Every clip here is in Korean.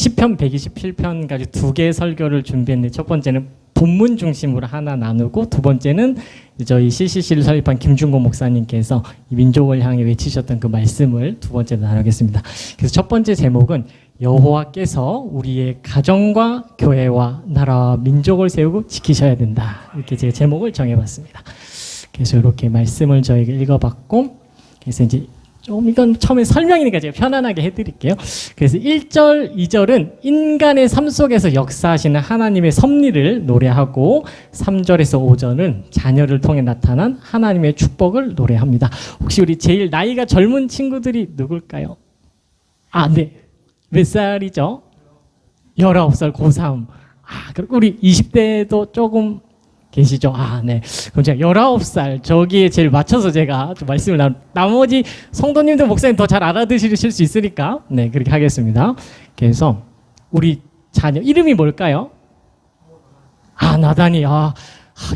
시편 127편까지 두 개의 설교를 준비했는데 첫 번째는 본문 중심으로 하나 나누고 두 번째는 저희 CCC를 설립한 김중곤 목사님께서 민족을 향해 외치셨던 그 말씀을 두 번째로 나누겠습니다. 그래서 첫 번째 제목은 여호와께서 우리의 가정과 교회와 나라와 민족을 세우고 지키셔야 된다. 이렇게 제가 제목을 정해봤습니다. 그래서 이렇게 말씀을 저희가 읽어봤고, 그래서 이제 좀 이건 처음에 설명이니까 제가 편안하게 해드릴게요. 그래서 1절, 2절은 인간의 삶 속에서 역사하시는 하나님의 섭리를 노래하고 3절에서 5절은 자녀를 통해 나타난 하나님의 축복을 노래합니다. 혹시 우리 제일 나이가 젊은 친구들이 누굴까요? 아, 네. 몇 살이죠? 19살 고3. 아, 그리고 우리 20대도 조금 계시죠? 아, 네. 그럼 제가 19살 저기에 제일 맞춰서 제가 좀 말씀을 나머지 성도님들 목사님 더 잘 알아들으실 수 있으니까 네, 그렇게 하겠습니다. 그래서 우리 자녀 이름이 뭘까요? 아, 나단이.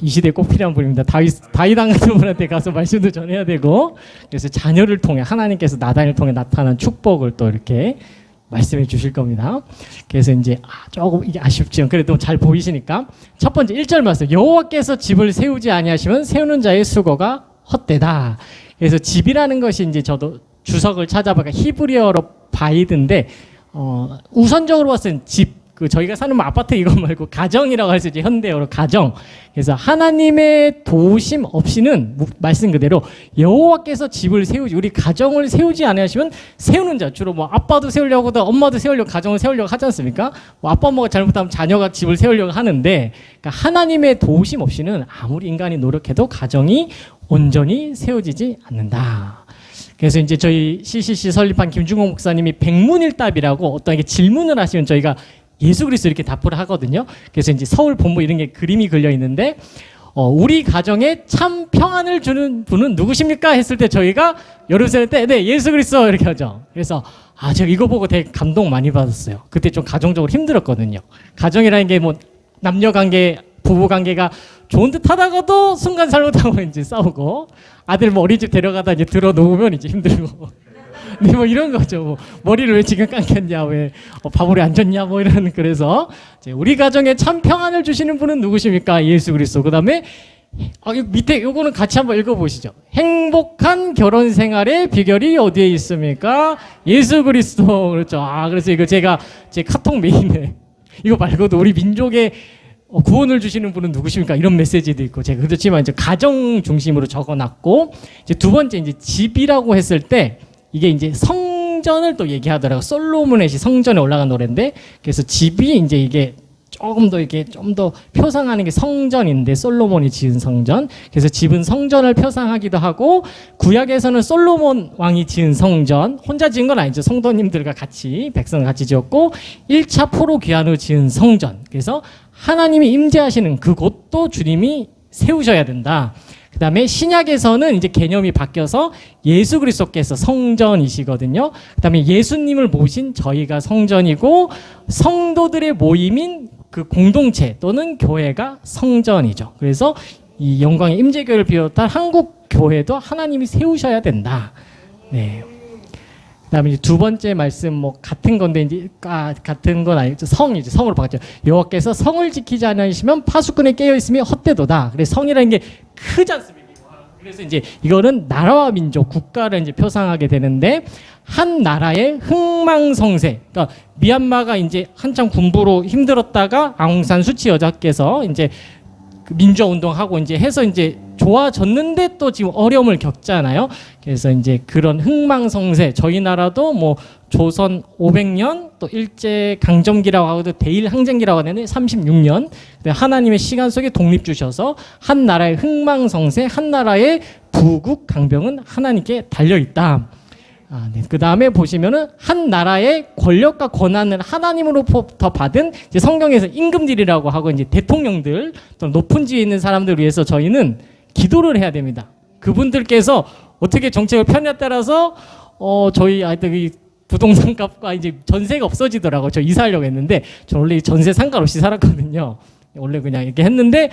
이 시대에 꼭 필요한 분입니다. 다윗왕 같은 분한테 가서 말씀도 전해야 되고, 그래서 자녀를 통해 하나님께서 나단을 통해 나타난 축복을 또 이렇게 말씀해 주실 겁니다. 그래서 이제 조금 이게 아쉽지만 그래도 잘 보이시니까 첫 번째 1절 말씀, 여호와께서 집을 세우지 아니하시면 세우는 자의 수고가 헛되다. 그래서 집이라는 것이 이제 저도 주석을 찾아보니까 히브리어로 바이드인데 우선적으로 봤을 땐 집, 저희가 사는 아파트 이거 말고 가정이라고 할 수 있지, 현대어로 가정. 그래서 하나님의 도우심 없이는 말씀 그대로 여호와께서 집을 세우지, 우리 가정을 세우지 않으시면 세우는 자, 주로 뭐 아빠도 세우려고 하다 엄마도 세우려고 가정을 세우려고 하지 않습니까? 뭐 아빠 엄마가 잘못하면 자녀가 집을 세우려고 하는데, 그러니까 하나님의 도우심 없이는 아무리 인간이 노력해도 가정이 온전히 세워지지 않는다. 그래서 이제 저희 CCC 설립한 김중곤 목사님이 백문일답이라고 어떤 게 질문을 하시면 저희가 예수 그리스도 이렇게 답을 하거든요. 그래서 이제 서울 본부 이런 게 그림이 그려 있는데, 우리 가정에 참 평안을 주는 분은 누구십니까? 했을 때 저희가 여러분 때 네, 예수 그리스도 이렇게 하죠. 그래서 제가 이거 보고 되게 감동 많이 받았어요. 그때 좀 가정적으로 힘들었거든요. 가정이라는 게 뭐 남녀 관계, 부부 관계가 좋은 듯 하다가도 순간 잘못하고 이제 싸우고, 아들 뭐 어린이집 데려가다 이제 들어 놓으면 이제 힘들고. 네, 뭐 이런 거죠. 뭐 머리를 왜 지금 감겼냐, 왜 밥으로 안 줬냐, 뭐 이런. 그래서 우리 가정에 참 평안을 주시는 분은 누구십니까? 예수 그리스도. 그다음에 밑에 요거는 같이 한번 읽어보시죠. 행복한 결혼 생활의 비결이 어디에 있습니까? 예수 그리스도. 그렇죠. 그래서 이거 제가 제 카톡 메인에 이거 말고도 우리 민족의 구원을 주시는 분은 누구십니까? 이런 메시지도 있고, 제가 그렇지만 이제 가정 중심으로 적어놨고, 이제 두 번째 이제 집이라고 했을 때 이게 이제 성전을 또 얘기하더라고요. 솔로몬의 시 성전에 올라간 노래인데, 그래서 집이 이제 이게 조금 더 이게 좀 더 표상하는 게 성전인데, 솔로몬이 지은 성전. 그래서 집은 성전을 표상하기도 하고, 구약에서는 솔로몬 왕이 지은 성전, 혼자 지은 건 아니죠. 성도님들과 같이, 백성과 같이 지었고, 1차 포로 귀환 후 지은 성전. 그래서 하나님이 임재하시는 그곳도 주님이 세우셔야 된다. 그 다음에 신약에서는 이제 개념이 바뀌어서 예수 그리스도께서 성전이시거든요. 그 다음에 예수님을 모신 저희가 성전이고, 성도들의 모임인 그 공동체 또는 교회가 성전이죠. 그래서 이 영광의 임재교회를 비롯한 한국 교회도 하나님이 세우셔야 된다. 네. 그다음에 두 번째 말씀 뭐 같은 건데, 이제 같은 건 아니죠. 성이죠. 성으로 바꿨죠. 여호와께서 성을 지키지 않으시면 파수꾼에 깨어 있음이 헛되도다. 그래서 성이라는 게 크지 않습니까? 그래서 이제 이거는 나라와 민족, 국가를 이제 표상하게 되는데, 한 나라의 흥망성쇠. 그러니까 미얀마가 이제 한참 군부로 힘들었다가 앙산 수치 여자께서 이제 민주화 운동하고 이제 해서 이제 좋아졌는데 또 지금 어려움을 겪잖아요. 그래서 이제 그런 흥망성쇠, 저희 나라도 뭐 조선 500년 또 일제 강점기라고 하고도 대일 항쟁기라고 하는데 36년 하나님의 시간 속에 독립 주셔서 한 나라의 흥망성쇠, 한 나라의 부국 강병은 하나님께 달려 있다. 네. 그 다음에 보시면은 한 나라의 권력과 권한을 하나님으로부터 받은 이제 성경에서 임금들이라고 하고 이제 대통령들 또 높은 지위에 있는 사람들을 위해서 저희는 기도를 해야 됩니다. 그분들께서 어떻게 정책을 펴냐에 따라서 저희 아이들이 부동산 값과 이제 전세가 없어지더라고요. 저 이사하려고 했는데 저 원래 전세 상관없이 살았거든요. 원래 그냥 이렇게 했는데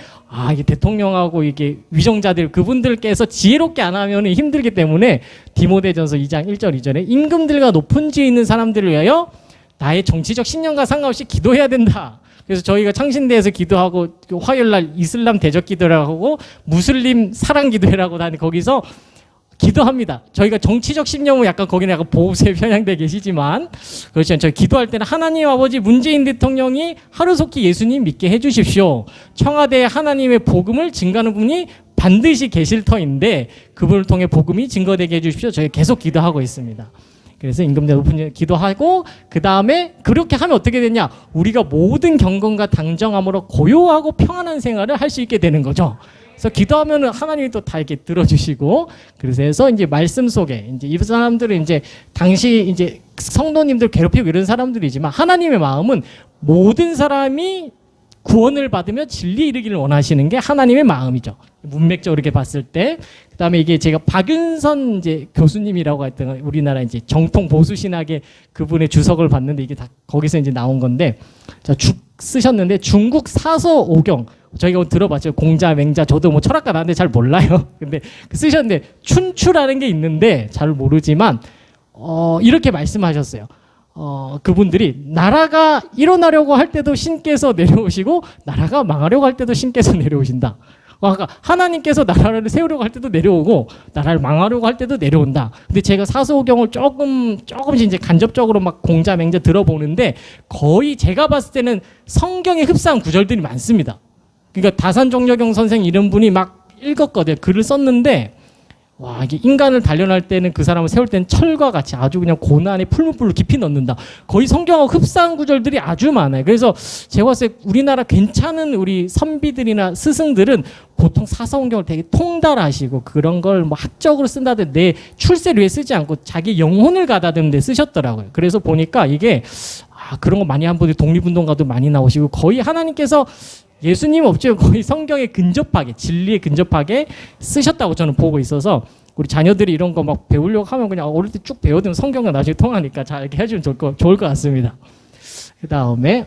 이게 대통령하고 이게 위정자들 그분들께서 지혜롭게 안 하면 힘들기 때문에 디모데전서 2장 1절 2절에 임금들과 높은 지위에 있는 사람들을 위하여 나의 정치적 신념과 상관없이 기도해야 된다. 그래서 저희가 창신대에서 기도하고 화요일날 이슬람 대적 기도라고 무슬림 사랑 기도회라고 하는데 거기서 기도합니다. 저희가 정치적 신념은 약간 거기는 약간 보수에 편향돼 계시지만 그렇지 않죠. 기도할 때는 하나님 아버지 문재인 대통령이 하루속히 예수님 믿게 해주십시오. 청와대에 하나님의 복음을 증가하는 분이 반드시 계실 터인데 그분을 통해 복음이 증거되게 해주십시오. 저희 계속 기도하고 있습니다. 그래서 임금대 높은 기도하고 그 다음에 그렇게 하면 어떻게 되냐? 우리가 모든 경건과 당정함으로 고요하고 평안한 생활을 할 수 있게 되는 거죠. 그래서 기도하면은 하나님이 또 다 이렇게 들어주시고 그래서 이제 말씀 속에 이제 이 사람들은 이제 당시 이제 성도님들 괴롭히고 이런 사람들이지만 하나님의 마음은 모든 사람이 구원을 받으며 진리에 이르기를 원하시는 게 하나님의 마음이죠. 문맥적으로 이렇게 봤을 때. 그다음에 이게 제가 박윤선 이제 교수님이라고 했던 우리나라 이제 정통 보수 신학의 그분의 주석을 봤는데 이게 다 거기서 이제 나온 건데 자, 쓰셨는데 중국 사서 오경 저희가 들어봤죠. 공자, 맹자 저도 뭐 철학가 나는데 잘 몰라요. 근데 쓰셨는데 춘추라는 게 있는데 잘 모르지만 이렇게 말씀하셨어요. 그분들이 나라가 일어나려고 할 때도 신께서 내려오시고 나라가 망하려고 할 때도 신께서 내려오신다. 그러니까 하나님께서 나라를 세우려고 할 때도 내려오고 나라를 망하려고 할 때도 내려온다. 근데 제가 사서오경을 조금씩 이제 간접적으로 막 공자 맹자 들어보는데 거의 제가 봤을 때는 성경에 흡사한 구절들이 많습니다. 그러니까 다산정려경 선생 이런 분이 막 읽었거든요. 글을 썼는데 와 이게 인간을 단련할 때는 그 사람을 세울 때는 철과 같이 아주 그냥 고난에 풀무불로 깊이 넣는다. 거의 성경하고 흡사한 구절들이 아주 많아요. 그래서 제가 봤을 때 우리나라 괜찮은 우리 선비들이나 스승들은 보통 사서원경을 되게 통달하시고 그런 걸 뭐 학적으로 쓴다든 내 출세를 위해 쓰지 않고 자기 영혼을 가다듬는 데 쓰셨더라고요. 그래서 보니까 이게 그런 거 많이 한 분들 독립운동가도 많이 나오시고 거의 하나님께서 예수님 없죠. 거의 성경에 근접하게 진리에 근접하게 쓰셨다고 저는 보고 있어서 우리 자녀들이 이런 거 막 배우려고 하면 그냥 어릴 때 쭉 배워두면 성경은 나중에 통하니까 잘 이렇게 해주면 좋을 것 같습니다. 그 다음에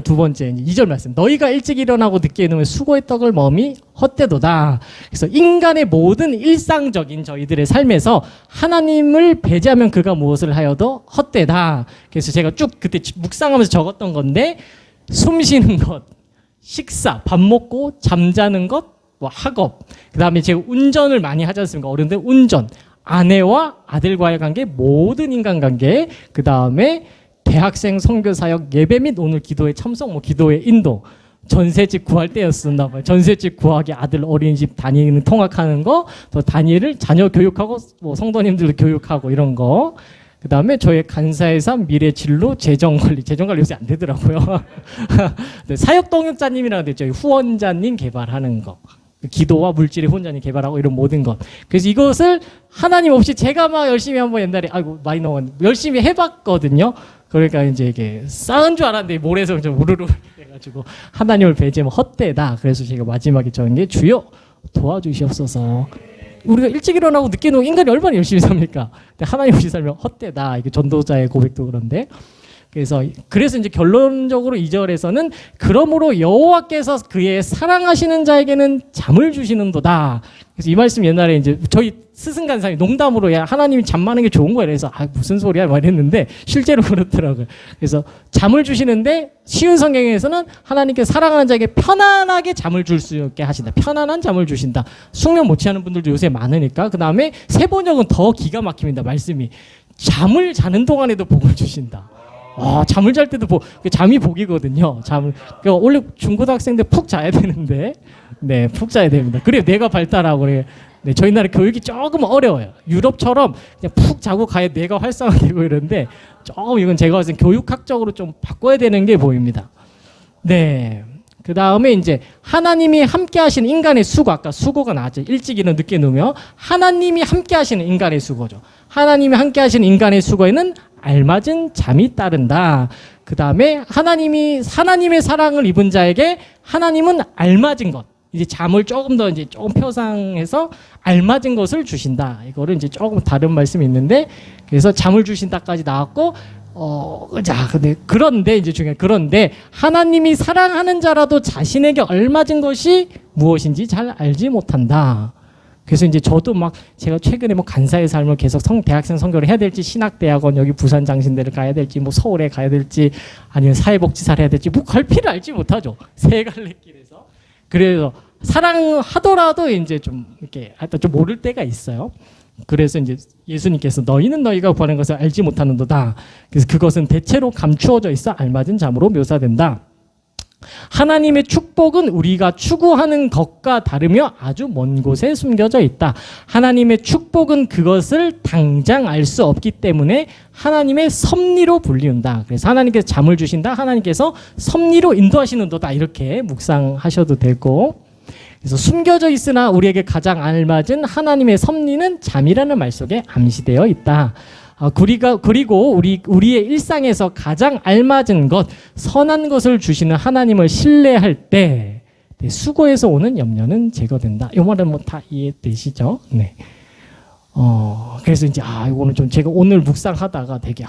두 번째 2절 말씀. 너희가 일찍 일어나고 늦게 이르면 수고의 떡을 먹음이 헛되도다. 그래서 인간의 모든 일상적인 저희들의 삶에서 하나님을 배제하면 그가 무엇을 하여도 헛되다. 그래서 제가 쭉 그때 묵상하면서 적었던 건데 숨 쉬는 것, 식사, 밥 먹고 잠자는 것, 뭐 학업. 그 다음에 제가 운전을 많이 하지 않습니까? 어른들 운전, 아내와 아들과의 관계, 모든 인간관계. 그 다음에 대학생 선교사역, 예배 및 오늘 기도의 참석, 뭐 기도의 인도. 전셋집 구할 때였었나 봐요. 전셋집 구하기, 아들 어린이집 다니는 통학하는 거, 또 다니엘을 자녀 교육하고, 뭐 성도님들도 교육하고 이런 거. 그 다음에 저의 간사의 삶, 미래 진로, 재정관리. 재정관리 요새 안 되더라고요. 네, 사역동역자님이라는데 저희 후원자님 개발하는 거. 기도와 물질의 후원자님 개발하고 이런 모든 것. 그래서 이것을 하나님 없이 제가 막 열심히 한번 옛날에 많이 넘었는데 열심히 해봤거든요. 그러니까 이제 이게 쌓은 줄 알았는데 모래에서 좀 우르르 해가지고 하나님을 배제하면 헛되다. 그래서 제가 마지막에 적은 게 주여 도와주시옵소서. 우리가 일찍 일어나고 늦게 누워 인간이 얼마나 열심히 삽니까? 근데 하나님 없이 살면 헛되다. 이게 전도자의 고백도 그런데. 그래서 이제 결론적으로 2절에서는 그러므로 여호와께서 그의 사랑하시는 자에게는 잠을 주시는도다. 그래서 이 말씀 옛날에 이제 저희 스승 간사님이 농담으로 야 하나님이 잠 많은 게 좋은 거야. 그래서 무슨 소리야 말했는데 실제로 그렇더라고요. 그래서 잠을 주시는데 쉬운 성경에서는 하나님께 사랑하는 자에게 편안하게 잠을 줄 수 있게 하신다. 편안한 잠을 주신다. 숙면 못 취하는 분들도 요새 많으니까. 그 다음에 세 번역은 더 기가 막힙니다. 말씀이 잠을 자는 동안에도 복을 주신다. 잠을 잘 때도 잠이 복이거든요. 그러니까 원래 중고등학생들 푹 자야 되는데, 네, 푹 자야 됩니다. 그래야 뇌가 발달하고 그래. 네, 저희 나라 교육이 조금 어려워요. 유럽처럼 그냥 푹 자고 가야 뇌가 활성화되고 이런데 조금 이건 제가 봤을 때 교육학적으로 좀 바꿔야 되는 게 보입니다. 네. 그 다음에 이제 하나님이 함께 하시는 인간의 수고, 아까 수고가 나왔죠. 일찍 일어나 늦게 누우며 하나님이 함께 하시는 인간의 수고죠. 하나님이 함께 하시는 인간의 수고에는 알맞은 잠이 따른다. 그 다음에 하나님의 사랑을 입은 자에게 하나님은 알맞은 것, 이제 잠을 조금 표상해서 알맞은 것을 주신다. 이거를 이제 조금 다른 말씀이 있는데, 그래서 잠을 주신다까지 나왔고, 그런데 이제 중요한 그런데 하나님이 사랑하는 자라도 자신에게 알맞은 것이 무엇인지 잘 알지 못한다. 그래서 이제 저도 막 제가 최근에 뭐 간사의 삶을 계속 대학생 선교를 해야 될지 신학대학원 여기 부산 장신대를 가야 될지 뭐 서울에 가야 될지 아니면 사회복지사를 해야 될지 뭐 갈피를 알지 못하죠. 세 갈래 길에서. 그래서 사랑하더라도 이제 좀 이렇게 하여튼 좀 모를 때가 있어요. 그래서 이제 예수님께서 너희는 너희가 구하는 것을 알지 못하는도다. 그래서 그것은 대체로 감추어져 있어 알맞은 잠으로 묘사된다. 하나님의 축복은 우리가 추구하는 것과 다르며 아주 먼 곳에 숨겨져 있다. 하나님의 축복은 그것을 당장 알 수 없기 때문에 하나님의 섭리로 불리운다. 그래서 하나님께서 잠을 주신다. 하나님께서 섭리로 인도하시는도다. 이렇게 묵상하셔도 되고, 그래서 숨겨져 있으나 우리에게 가장 알맞은 하나님의 섭리는 잠이라는 말 속에 암시되어 있다. 그리고 우리의 일상에서 가장 알맞은 것, 선한 것을 주시는 하나님을 신뢰할 때 수고에서 오는 염려는 제거된다. 이 말은 뭐 다 이해되시죠? 네. 그래서 이제 이거는 좀 제가 오늘 묵상하다가 되게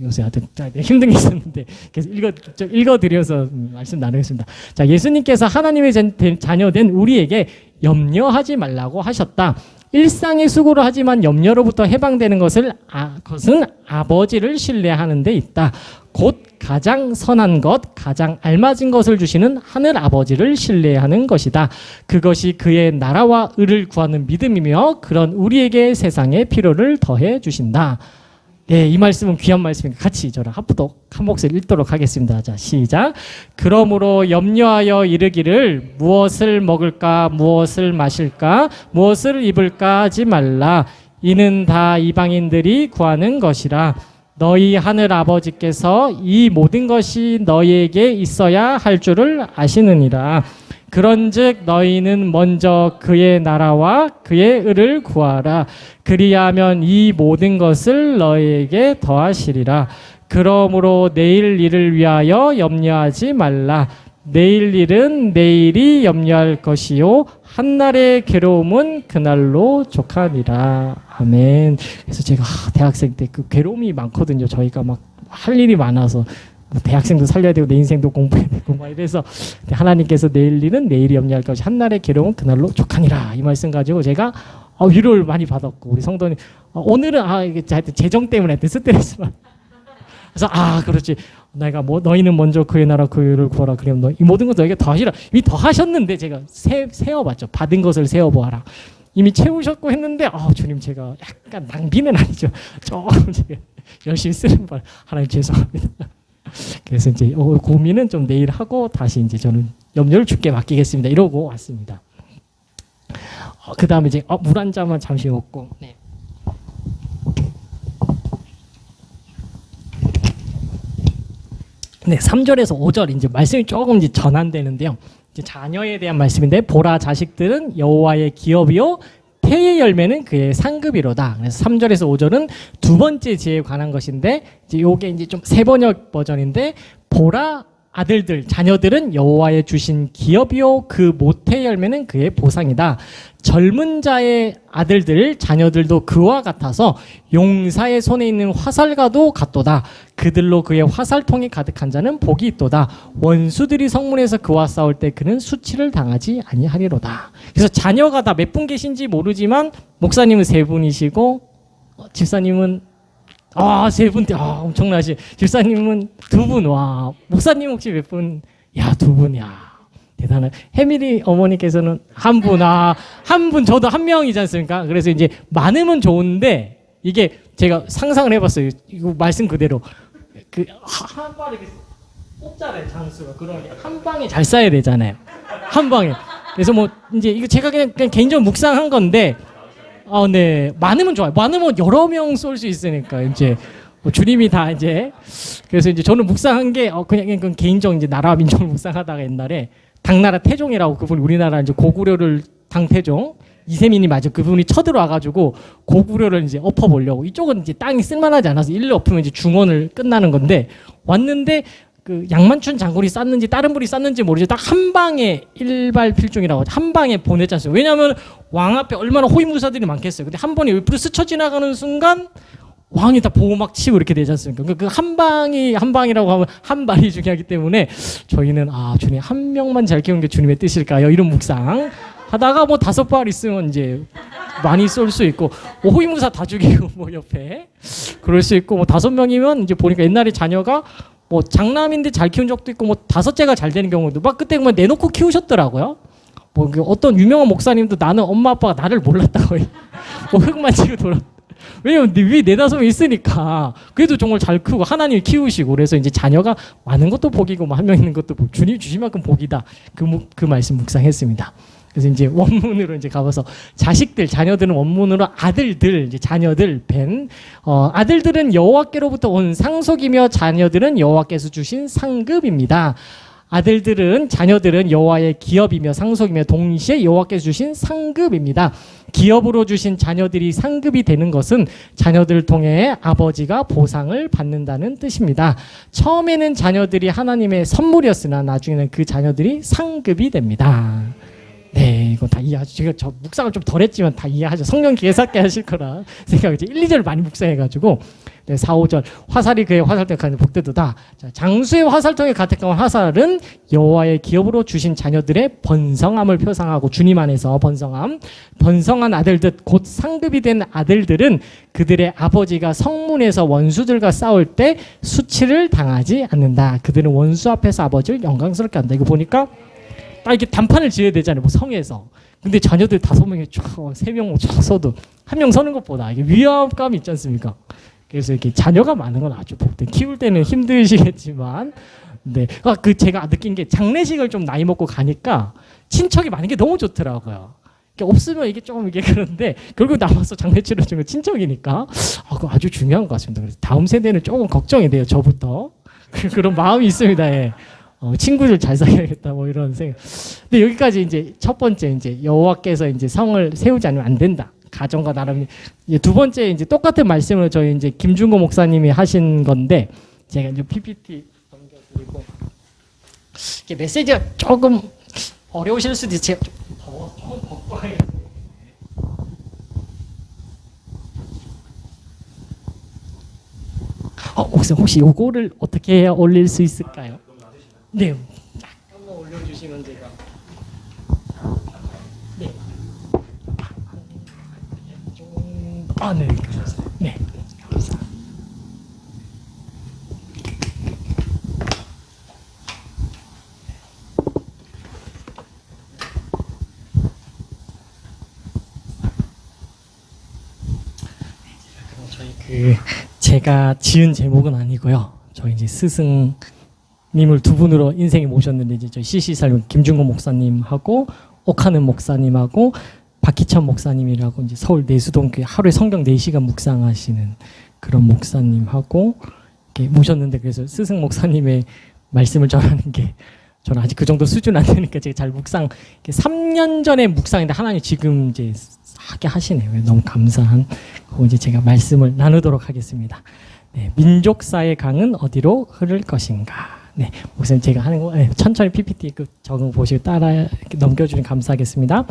요새 하여튼 힘든 게 있었는데 그래서 읽어드려서 말씀 나누겠습니다. 자, 예수님께서 하나님의 자녀된 우리에게 염려하지 말라고 하셨다. 일상의 수고를 하지만 염려로부터 해방되는 것은 아버지를 신뢰하는 데 있다. 곧 가장 선한 것, 가장 알맞은 것을 주시는 하늘 아버지를 신뢰하는 것이다. 그것이 그의 나라와 의를 구하는 믿음이며 그런 우리에게 세상의 필요를 더해 주신다. 네, 이 말씀은 귀한 말씀이니까 같이 저랑 한 목소리 읽도록 하겠습니다. 자, 시작. 그러므로 염려하여 이르기를 무엇을 먹을까, 무엇을 마실까, 무엇을 입을까 하지 말라. 이는 다 이방인들이 구하는 것이라. 너희 하늘 아버지께서 이 모든 것이 너희에게 있어야 할 줄을 아시느니라. 그런즉 너희는 먼저 그의 나라와 그의 의를 구하라. 그리하면 이 모든 것을 너희에게 더하시리라. 그러므로 내일 일을 위하여 염려하지 말라. 내일 일은 내일이 염려할 것이요 한날의 괴로움은 그날로 족하니라. 아멘. 그래서 제가 대학생 때 그 괴로움이 많거든요. 저희가 막 할 일이 많아서 대학생도 살려야 되고 내 인생도 공부해야 되고 막 이래서 하나님께서 내일 일은 내일이 염려할 것이 한날의 괴로움은 그날로 족하니라. 이 말씀 가지고 제가 위로를 많이 받았고 우리 성도님 오늘은 이게 하여튼 재정 때문에 하여튼 스트레스만 그래서 그렇지. 내가 뭐 너희는 먼저 그의 나라 그를 구하라. 그러면 이 모든 것을 너에게 더하시라. 이미 더하셨는데 제가 세어봤죠. 받은 것을 세어보아라. 이미 채우셨고 했는데 주님 제가 약간 낭비는 아니죠. 조금 제가 열심히 쓰는 말 하나님 죄송합니다. 그래서 이제 고민은 좀 내일 하고 다시 이제 저는 염려를 주께 맡기겠습니다. 이러고 왔습니다. 그 다음에 이제 물 한 잔만 잠시 먹고. 네. 네, 3절에서 5절 이제 말씀이 조금 이제 전환되는데요. 이제 자녀에 대한 말씀인데 보라 자식들은 여호와의 기업이요 태의 열매는 그의 상급이로다. 그래서 3절에서 5절은 두 번째 지혜에 관한 것인데 이제 요게 이제 좀 세번역 버전인데 보라 아들들 자녀들은 여호와의 주신 기업이요 그 모태의 열매는 그의 보상이다. 젊은 자의 아들들 자녀들도 그와 같아서 용사의 손에 있는 화살과도 같도다. 그들로 그의 화살통이 가득한 자는 복이 있도다. 원수들이 성문에서 그와 싸울 때 그는 수치를 당하지 아니하리로다. 그래서 자녀가 다 몇 분 계신지 모르지만 목사님은 3분이시고 집사님은 세 분, 엄청나시. 집사님은 2분, 목사님 혹시 몇 분? 2분, 대단해. 해밀이 어머니께서는 1분, 한 분, 저도 1명이지 않습니까? 그래서 이제 많으면 좋은데, 이게 제가 상상을 해봤어요. 이거 말씀 그대로. 한 방에 이렇게 뽑자래, 장수가. 그러면 한 방에 잘 쏴야 되잖아요. 한 방에. 그래서 뭐, 이제 이거 제가 그냥 개인적으로 묵상한 건데, 네. 많으면 좋아요. 많으면 여러 명 쏠 수 있으니까, 이제, 주님이 다 이제, 그래서 이제 저는 묵상한 게, 그냥 개인적 이제 나라와 민족을 묵상하다가 옛날에, 당나라 태종이라고 그분 우리나라 이제 고구려를 당태종, 이세민이 맞아. 그분이 쳐들어와가지고 고구려를 이제 엎어보려고. 이쪽은 이제 땅이 쓸만하지 않아서 일로 엎으면 이제 중원을 끝나는 건데, 왔는데, 그 양만춘 장군이 쐈는지 다른 분이 쐈는지 모르죠. 딱 한 방에 일발필중이라고 한 방에 보냈지 않습니까? 왜냐하면 왕 앞에 얼마나 호위무사들이 많겠어요. 근데 한 번에 옆으로 스쳐 지나가는 순간 왕이 다 보호막 치고 이렇게 되지 않습니까? 그 한 방이라고 하면 한 발이 중요하기 때문에 저희는 주님 한 명만 잘 키우는 게 주님의 뜻일까요? 이런 묵상 하다가 뭐 5발 있으면 이제 많이 쏠 수 있고 뭐 호위무사 다 죽이고 뭐 옆에 그럴 수 있고 뭐 5명이면 이제 보니까 옛날에 자녀가 뭐 장남인데 잘 키운 적도 있고 뭐 5째가 잘 되는 경우도 막 그때 뭐 내놓고 키우셨더라고요. 뭐 어떤 유명한 목사님도 나는 엄마 아빠가 나를 몰랐다고 뭐 흙만 치고 돌아. 왜냐면 위에 4-5명 있으니까 그래도 정말 잘 크고 하나님 키우시고 그래서 이제 자녀가 많은 것도 복이고 뭐 한 명 있는 것도 복. 주님 주신 만큼 복이다. 그 말씀 묵상했습니다. 그래서 이제 원문으로 이제 가봐서 자식들 자녀들은 원문으로 아들들 이제 자녀들 벤 아들들은 여호와께로부터 온 상속이며 자녀들은 여호와께서 주신 상급입니다. 아들들은 자녀들은 여호와의 기업이며 상속이며 동시에 여호와께서 주신 상급입니다. 기업으로 주신 자녀들이 상급이 되는 것은 자녀들을 통해 아버지가 보상을 받는다는 뜻입니다. 처음에는 자녀들이 하나님의 선물이었으나 나중에는 그 자녀들이 상급이 됩니다. 네, 이거 다 이해하죠. 제가 저 묵상을 좀 덜 했지만 다 이해하죠. 성령 계삭게 하실 거라 생각이죠. 1-2절 많이 묵상해가지고 네, 4-5절 화살이 그의 화살통에 가는 복되도다. 자, 장수의 화살통에 가득한 화살은 여호와의 기업으로 주신 자녀들의 번성함을 표상하고 주님 안에서 번성한 아들들 곧 상급이 된 아들들은 그들의 아버지가 성문에서 원수들과 싸울 때 수치를 당하지 않는다. 그들은 원수 앞에서 아버지를 영광스럽게 한다. 이거 보니까 딱 이렇게 단판을 지어야 되잖아요. 뭐 성에서. 근데 자녀들 5명이 쫙 3명 쫙 서도 1명 서는 것보다 이게 위압감이 있지 않습니까? 그래서 이렇게 자녀가 많은 건 아주 복된. 키울 때는 힘드시겠지만, 네. 제가 느낀 게 장례식을 좀 나이 먹고 가니까 친척이 많은 게 너무 좋더라고요. 없으면 이게 조금 이게 그런데 결국 남아서 장례 치러주는 친척이니까 그거 아주 중요한 것 같습니다. 그래서 다음 세대는 조금 걱정이 돼요. 저부터 그런 마음이 있습니다. 예. 친구들 잘 사귀어야겠다 뭐 이런 생각. 근데 여기까지 이제 첫 번째 이제 여호와께서 이제 성을 세우지 않으면 안 된다. 가정과 나름. 이제 두 번째 이제 똑같은 말씀을 저희 이제 김준고 목사님이 하신 건데 제가 이제 PPT 넘겨드리고 이게 메시지가 조금 어려우실 수도 있어요. 제가 조금 벗고 하겠습니다. 목사님 혹시 요거를 어떻게 해야 올릴 수 있을까요? 네, 잠깐만 올려주시면 제가. 네. 네, 네, 감사합니다. 저희 제가 지은 제목은 아니고요. 저희 이제 스승님을 두 분으로 인생에 모셨는데 이제 저희 CC살 김준고 목사님하고 옥하는 목사님하고 박희천 목사님이라고 이제 서울 내수동교회 하루에 성경 4시간 묵상하시는 그런 목사님하고 이렇게 모셨는데 그래서 스승 목사님의 말씀을 전하는 게 저는 아직 그 정도 수준 안 되니까 제가 잘 묵상 3년 전에 묵상인데 하나님 지금 이제 하게 하시네요. 너무 감사한 거 이제 제가 말씀을 나누도록 하겠습니다. 네, 민족사의 강은 어디로 흐를 것인가? 네, 목사님 제가 하는 거 천천히 PPT 적응 보시고 따라 넘겨주면 감사하겠습니다.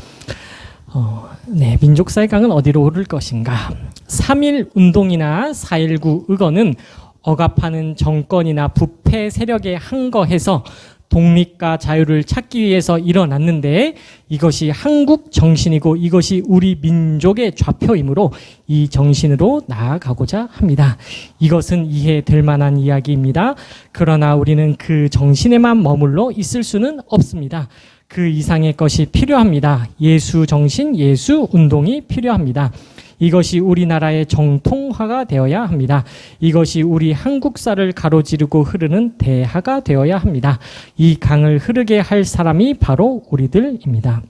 네, 민족사의 강은 어디로 흐를 것인가? 3.1 운동이나 4.19 의거는 억압하는 정권이나 부패 세력에 항거해서 독립과 자유를 찾기 위해서 일어났는데 이것이 한국 정신이고 이것이 우리 민족의 좌표이므로 이 정신으로 나아가고자 합니다. 이것은 이해될 만한 이야기입니다. 그러나 우리는 그 정신에만 머물러 있을 수는 없습니다. 그 이상의 것이 필요합니다. 예수 정신, 예수 운동이 필요합니다. 이것이 우리나라의 정통화가 되어야 합니다. 이것이 우리 한국사를 가로지르고 흐르는 대하가 되어야 합니다. 이 강을 흐르게 할 사람이 바로 우리들입니다.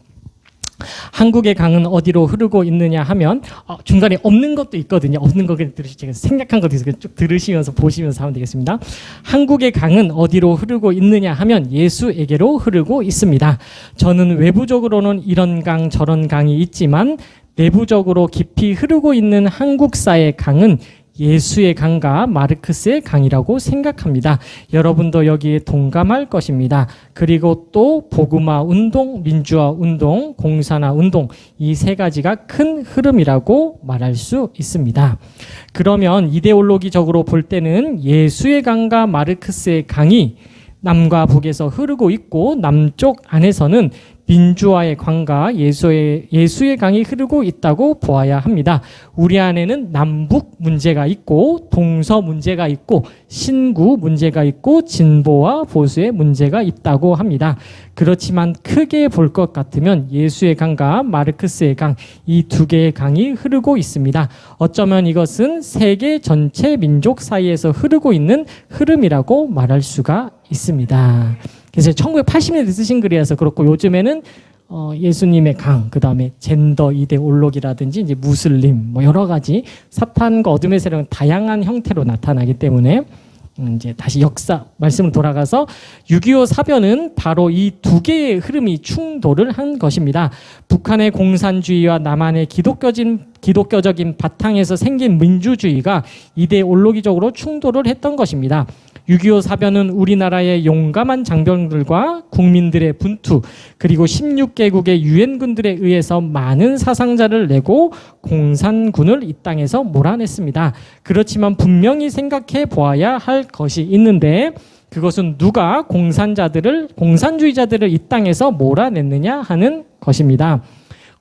한국의 강은 어디로 흐르고 있느냐 하면 중간에 없는 것도 있거든요. 없는 거 제가 생략한 것도 있어요. 쭉 들으시면서 보시면서 하면 되겠습니다. 한국의 강은 어디로 흐르고 있느냐 하면 예수에게로 흐르고 있습니다. 저는 외부적으로는 이런 강 저런 강이 있지만 내부적으로 깊이 흐르고 있는 한국사의 강은 예수의 강과 마르크스의 강이라고 생각합니다. 여러분도 여기에 동감할 것입니다. 그리고 또 복음화 운동, 민주화 운동, 공산화 운동 이 세 가지가 큰 흐름이라고 말할 수 있습니다. 그러면 이데올로기적으로 볼 때는 예수의 강과 마르크스의 강이 남과 북에서 흐르고 있고 남쪽 안에서는 민주화의 강과 예수의 강이 흐르고 있다고 보아야 합니다. 우리 안에는 남북 문제가 있고 동서 문제가 있고 신구 문제가 있고 진보와 보수의 문제가 있다고 합니다. 그렇지만 크게 볼 것 같으면 예수의 강과 마르크스의 강, 이 두 개의 강이 흐르고 있습니다. 어쩌면 이것은 세계 전체 민족 사이에서 흐르고 있는 흐름이라고 말할 수가 있습니다. 그래서 1980년대 쓰신 글이라서 그렇고, 요즘에는 예수님의 강, 그 다음에 젠더 이데올로기라든지 이제 무슬림, 뭐 여러 가지 사탄과 어둠의 세력은 다양한 형태로 나타나기 때문에 이제 다시 역사 말씀으로 돌아가서 6.25 사변은 바로 이 두 개의 흐름이 충돌을 한 것입니다. 북한의 공산주의와 남한의 기독교적인 바탕에서 생긴 민주주의가 이데올로기적으로 충돌을 했던 것입니다. 6.25 사변은 우리나라의 용감한 장병들과 국민들의 분투, 그리고 16개국의 유엔군들에 의해서 많은 사상자를 내고 공산군을 이 땅에서 몰아냈습니다. 그렇지만 분명히 생각해 보아야 할 것이 있는데, 그것은 누가 공산주의자들을 이 땅에서 몰아냈느냐 하는 것입니다.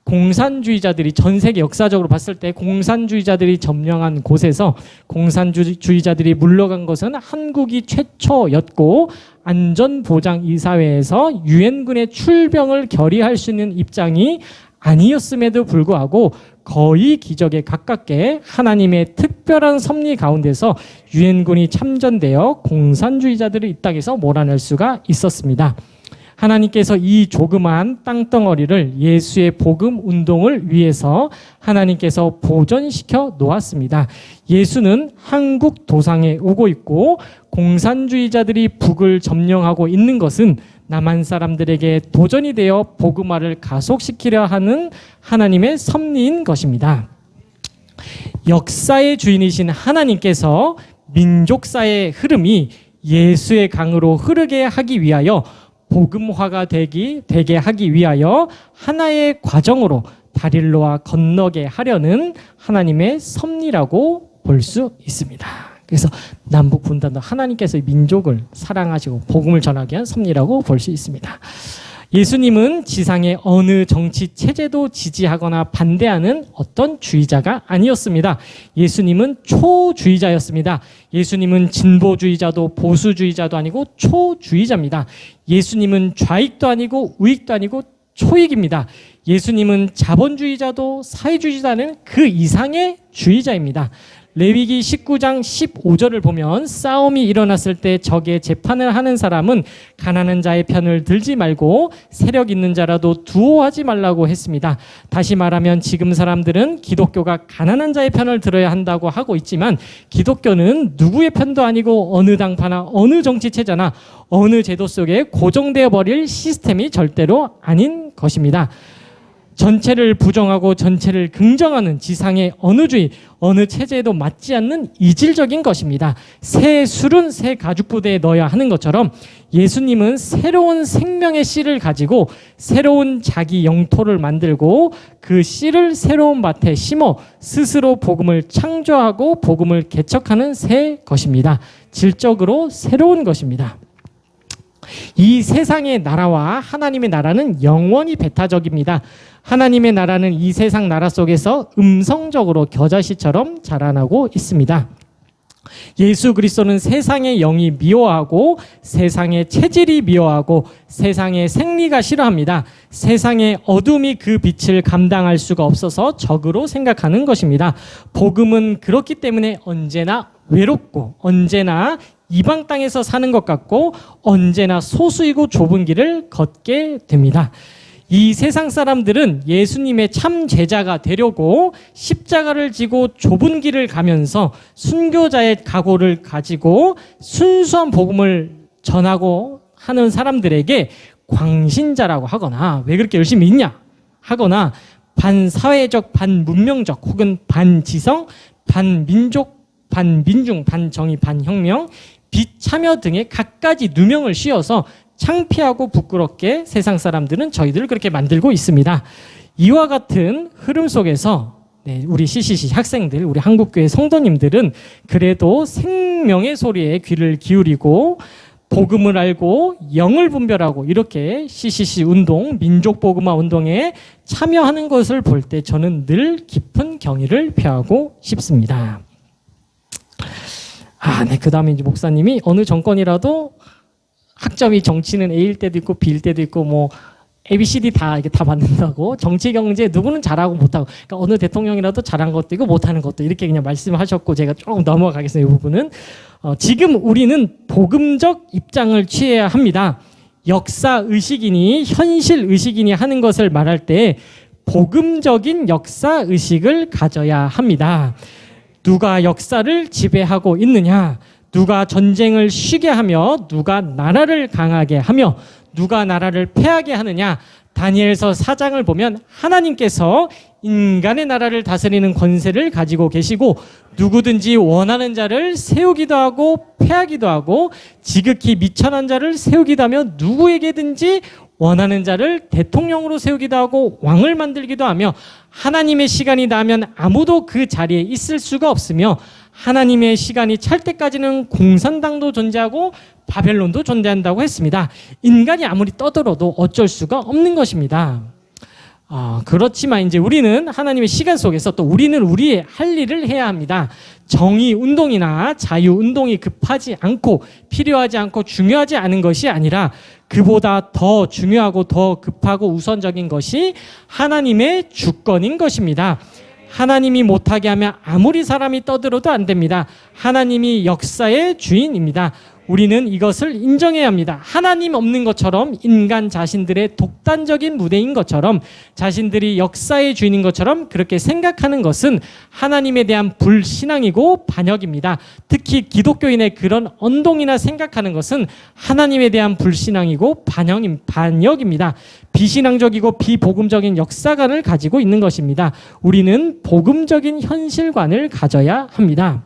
공산주의자들이 전 세계 역사적으로 봤을 때 공산주의자들이 점령한 곳에서 공산주의자들이 물러간 것은 한국이 최초였고, 안전보장이사회에서 유엔군의 출병을 결의할 수 있는 입장이 아니었음에도 불구하고 거의 기적에 가깝게 하나님의 특별한 섭리 가운데서 유엔군이 참전되어 공산주의자들을 이 땅에서 몰아낼 수가 있었습니다. 하나님께서 이 조그마한 땅덩어리를 예수의 복음 운동을 위해서 하나님께서 보존시켜 놓았습니다. 예수는 한국 도상에 오고 있고, 공산주의자들이 북을 점령하고 있는 것은 남한 사람들에게 도전이 되어 복음화를 가속시키려 하는 하나님의 섭리인 것입니다. 역사의 주인이신 하나님께서 민족사의 흐름이 예수의 강으로 흐르게 하기 위하여, 복음화가 되게 하기 위하여 하나의 과정으로 다릴로와 건너게 하려는 하나님의 섭리라고 볼 수 있습니다. 그래서 남북 분단도 하나님께서 민족을 사랑하시고 복음을 전하기 위한 섭리라고 볼 수 있습니다. 예수님은 지상의 어느 정치 체제도 지지하거나 반대하는 어떤 주의자가 아니었습니다. 예수님은 초주의자였습니다. 예수님은 진보주의자도 보수주의자도 아니고 초주의자입니다. 예수님은 좌익도 아니고 우익도 아니고 초익입니다. 예수님은 자본주의자도 사회주의자는 그 이상의 주의자입니다. 레위기 19장 15절을 보면, 싸움이 일어났을 때 적의 재판을 하는 사람은 가난한 자의 편을 들지 말고 세력 있는 자라도 두어하지 말라고 했습니다. 다시 말하면 지금 사람들은 기독교가 가난한 자의 편을 들어야 한다고 하고 있지만, 기독교는 누구의 편도 아니고 어느 당파나 어느 정치 체제나 어느 제도 속에 고정되어 버릴 시스템이 절대로 아닌 것입니다. 전체를 부정하고 전체를 긍정하는 지상의 어느 주의, 어느 체제에도 맞지 않는 이질적인 것입니다. 새 술은 새 가죽부대에 넣어야 하는 것처럼, 예수님은 새로운 생명의 씨를 가지고 새로운 자기 영토를 만들고 그 씨를 새로운 밭에 심어 스스로 복음을 창조하고 복음을 개척하는 새 것입니다. 질적으로 새로운 것입니다. 이 세상의 나라와 하나님의 나라는 영원히 배타적입니다. 하나님의 나라는 이 세상 나라 속에서 음성적으로 겨자씨처럼 자라나고 있습니다. 예수 그리스도는 세상의 영이 미워하고 세상의 체질이 미워하고 세상의 생리가 싫어합니다. 세상의 어둠이 그 빛을 감당할 수가 없어서 적으로 생각하는 것입니다. 복음은 그렇기 때문에 언제나 외롭고 언제나 이방 땅에서 사는 것 같고 언제나 소수이고 좁은 길을 걷게 됩니다. 이 세상 사람들은 예수님의 참 제자가 되려고 십자가를 지고 좁은 길을 가면서 순교자의 각오를 가지고 순수한 복음을 전하고 하는 사람들에게 광신자라고 하거나, 왜 그렇게 열심히 있냐 하거나, 반사회적, 반문명적 혹은 반지성, 반민족, 반민중, 반정의, 반혁명, 비참여 등의 갖가지 누명을 씌워서 창피하고 부끄럽게 세상 사람들은 저희들을 그렇게 만들고 있습니다. 이와 같은 흐름 속에서 우리 CCC 학생들, 우리 한국교회 성도님들은 그래도 생명의 소리에 귀를 기울이고 복음을 알고 영을 분별하고 이렇게 CCC 운동, 민족복음화 운동에 참여하는 것을 볼 때 저는 늘 깊은 경의를 표하고 싶습니다. 네. 그 다음에 이제 목사님이 어느 정권이라도 학점이 정치는 A일 때도 있고 B일 때도 있고 뭐 ABCD 다 받는다고, 정치 경제 누구는 잘하고 못하고, 그러니까 어느 대통령이라도 잘한 것도 있고 못하는 것도, 이렇게 그냥 말씀하셨고 제가 조금 넘어가겠습니다. 이 부분은 지금 우리는 복음적 입장을 취해야 합니다. 역사 의식이니 현실 의식이니 하는 것을 말할 때 복음적인 역사 의식을 가져야 합니다. 누가 역사를 지배하고 있느냐, 누가 전쟁을 쉬게 하며 누가 나라를 강하게 하며 누가 나라를 패하게 하느냐. 다니엘서 4장을 보면 하나님께서 인간의 나라를 다스리는 권세를 가지고 계시고 누구든지 원하는 자를 세우기도 하고 패하기도 하고 지극히 미천한 자를 세우기도 하며 누구에게든지 원하는 자를 대통령으로 세우기도 하고 왕을 만들기도 하며 하나님의 시간이 나면 아무도 그 자리에 있을 수가 없으며 하나님의 시간이 찰 때까지는 공산당도 존재하고 바벨론도 존재한다고 했습니다. 인간이 아무리 떠들어도 어쩔 수가 없는 것입니다. 그렇지만 이제 우리는 하나님의 시간 속에서 또 우리는 우리의 할 일을 해야 합니다. 정의 운동이나 자유 운동이 급하지 않고 필요하지 않고 중요하지 않은 것이 아니라 그보다 더 중요하고 더 급하고 우선적인 것이 하나님의 주권인 것입니다. 하나님이 못하게 하면 아무리 사람이 떠들어도 안 됩니다. 하나님이 역사의 주인입니다. 우리는 이것을 인정해야 합니다. 하나님 없는 것처럼 인간 자신들의 독단적인 무대인 것처럼 자신들이 역사의 주인인 것처럼 그렇게 생각하는 것은 하나님에 대한 불신앙이고 반역입니다. 특히 기독교인의 그런 언동이나 생각하는 것은 하나님에 대한 불신앙이고 반역입니다. 비신앙적이고 비복음적인 역사관을 가지고 있는 것입니다. 우리는 복음적인 현실관을 가져야 합니다.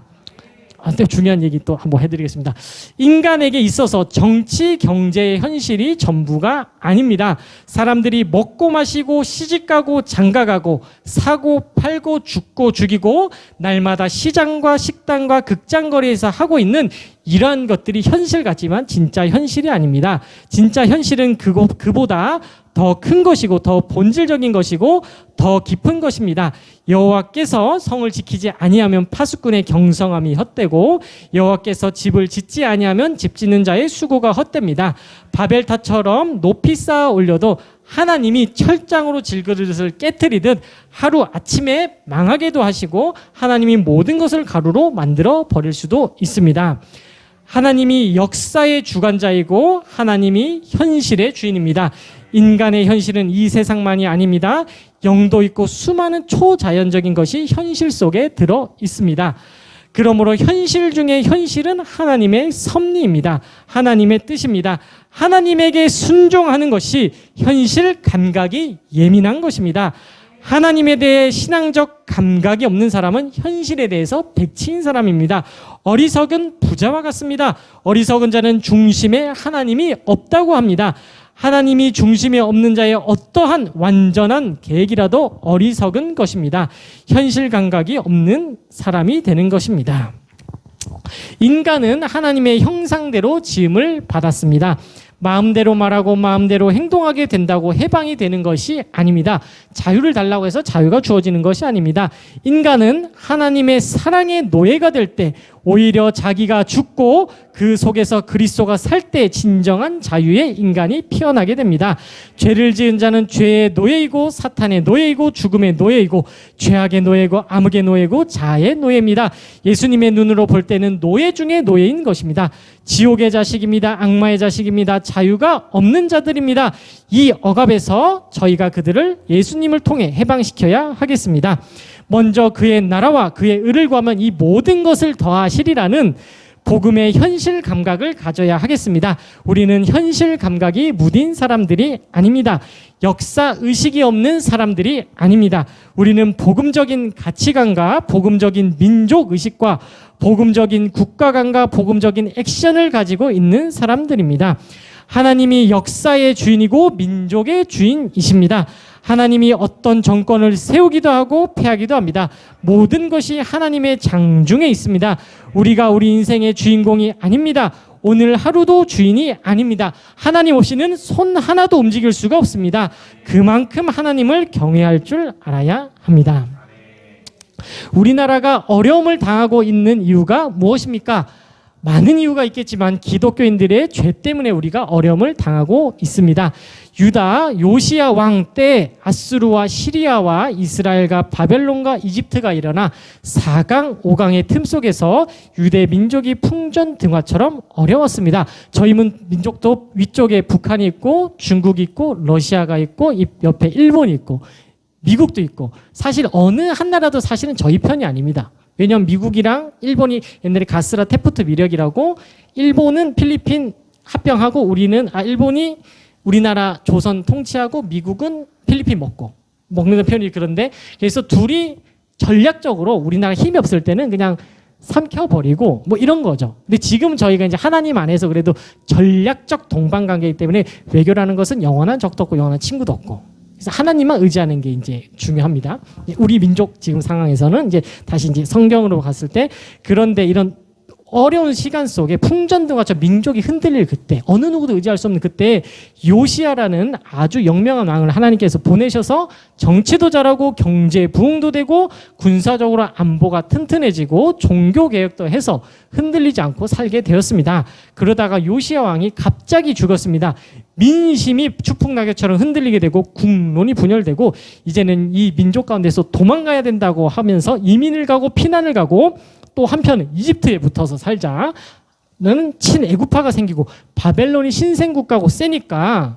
또 중요한 얘기 또 한번 해드리겠습니다. 인간에게 있어서 정치, 경제의 현실이 전부가 아닙니다. 사람들이 먹고 마시고 시집가고 장가가고 사고 팔고 죽고 죽이고 날마다 시장과 식당과 극장거리에서 하고 있는 이러한 것들이 현실 같지만 진짜 현실이 아닙니다. 진짜 현실은 그보다 더 큰 것이고 더 본질적인 것이고 더 깊은 것입니다. 여호와께서 성을 지키지 아니하면 파수꾼의 경성함이 헛되고 여호와께서 집을 짓지 아니하면 집 짓는 자의 수고가 헛됩니다. 바벨탑처럼 높이 쌓아 올려도 하나님이 철장으로 질그릇을 깨트리듯 하루 아침에 망하게도 하시고 하나님이 모든 것을 가루로 만들어 버릴 수도 있습니다. 하나님이 역사의 주관자이고 하나님이 현실의 주인입니다. 인간의 현실은 이 세상만이 아닙니다. 영도 있고 수많은 초자연적인 것이 현실 속에 들어 있습니다. 그러므로 현실 중에 현실은 하나님의 섭리입니다. 하나님의 뜻입니다. 하나님에게 순종하는 것이 현실 감각이 예민한 것입니다. 하나님에 대해 신앙적 감각이 없는 사람은 현실에 대해서 백치인 사람입니다. 어리석은 부자와 같습니다. 어리석은 자는 중심에 하나님이 없다고 합니다. 하나님이 중심에 없는 자의 어떠한 완전한 계획이라도 어리석은 것입니다. 현실 감각이 없는 사람이 되는 것입니다. 인간은 하나님의 형상대로 지음을 받았습니다. 마음대로 말하고 마음대로 행동하게 된다고 해방이 되는 것이 아닙니다. 자유를 달라고 해서 자유가 주어지는 것이 아닙니다. 인간은 하나님의 사랑의 노예가 될 때 오히려 자기가 죽고 그 속에서 그리스도가 살 때 진정한 자유의 인간이 피어나게 됩니다. 죄를 지은 자는 죄의 노예이고 사탄의 노예이고 죽음의 노예이고 죄악의 노예고 암흑의 노예고 자아의 노예입니다. 예수님의 눈으로 볼 때는 노예 중에 노예인 것입니다. 지옥의 자식입니다. 악마의 자식입니다. 자유가 없는 자들입니다. 이 억압에서 저희가 그들을 예수님을 통해 해방시켜야 하겠습니다. 먼저 그의 나라와 그의 의를 구하면 이 모든 것을 더하시리라는 복음의 현실 감각을 가져야 하겠습니다. 우리는 현실 감각이 무딘 사람들이 아닙니다. 역사 의식이 없는 사람들이 아닙니다. 우리는 복음적인 가치관과 복음적인 민족 의식과 복음적인 국가관과 복음적인 액션을 가지고 있는 사람들입니다. 하나님이 역사의 주인이고 민족의 주인이십니다. 하나님이 어떤 정권을 세우기도 하고 패하기도 합니다. 모든 것이 하나님의 장중에 있습니다. 우리가 우리 인생의 주인공이 아닙니다. 오늘 하루도 주인이 아닙니다. 하나님 없이는 손 하나도 움직일 수가 없습니다. 그만큼 하나님을 경외할 줄 알아야 합니다. 우리나라가 어려움을 당하고 있는 이유가 무엇입니까? 많은 이유가 있겠지만 기독교인들의 죄 때문에 우리가 어려움을 당하고 있습니다. 유다 요시야 왕 때 아수르와 시리아와 이스라엘과 바벨론과 이집트가 일어나 4강 5강의 틈 속에서 유대 민족이 풍전등화처럼 어려웠습니다. 저희 민족도 위쪽에 북한이 있고 중국이 있고 러시아가 있고 옆에 일본이 있고 미국도 있고, 사실 어느 한 나라도 사실은 저희 편이 아닙니다. 왜냐하면 미국이랑 일본이 옛날에 가스라 테프트 미력이라고, 일본은 필리핀 합병하고 일본이 우리나라 조선 통치하고 미국은 필리핀 먹는 편이. 그런데 그래서 둘이 전략적으로 우리나라 힘이 없을 때는 그냥 삼켜버리고 뭐 이런 거죠. 근데 지금 저희가 이제 하나님 안에서 그래도 전략적 동반관계이기 때문에 외교라는 것은 영원한 적도 없고 영원한 친구도 없고, 그래서 하나님만 의지하는 게 이제 중요합니다. 우리 민족 지금 상황에서는 이제 다시 이제 성경으로 갔을 때, 그런데 이런 어려운 시간 속에 풍전등화처럼 민족이 흔들릴 그때, 어느 누구도 의지할 수 없는 그때 요시야라는 아주 영명한 왕을 하나님께서 보내셔서 정치도 잘하고 경제 부흥도 되고 군사적으로 안보가 튼튼해지고 종교 개혁도 해서 흔들리지 않고 살게 되었습니다. 그러다가 요시야 왕이 갑자기 죽었습니다. 민심이 추풍낙엽처럼 흔들리게 되고 국론이 분열되고, 이제는 이 민족 가운데서 도망가야 된다고 하면서 이민을 가고 피난을 가고, 또 한편은 이집트에 붙어서 살자는 친애국파가 생기고, 바벨론이 신생국가고 세니까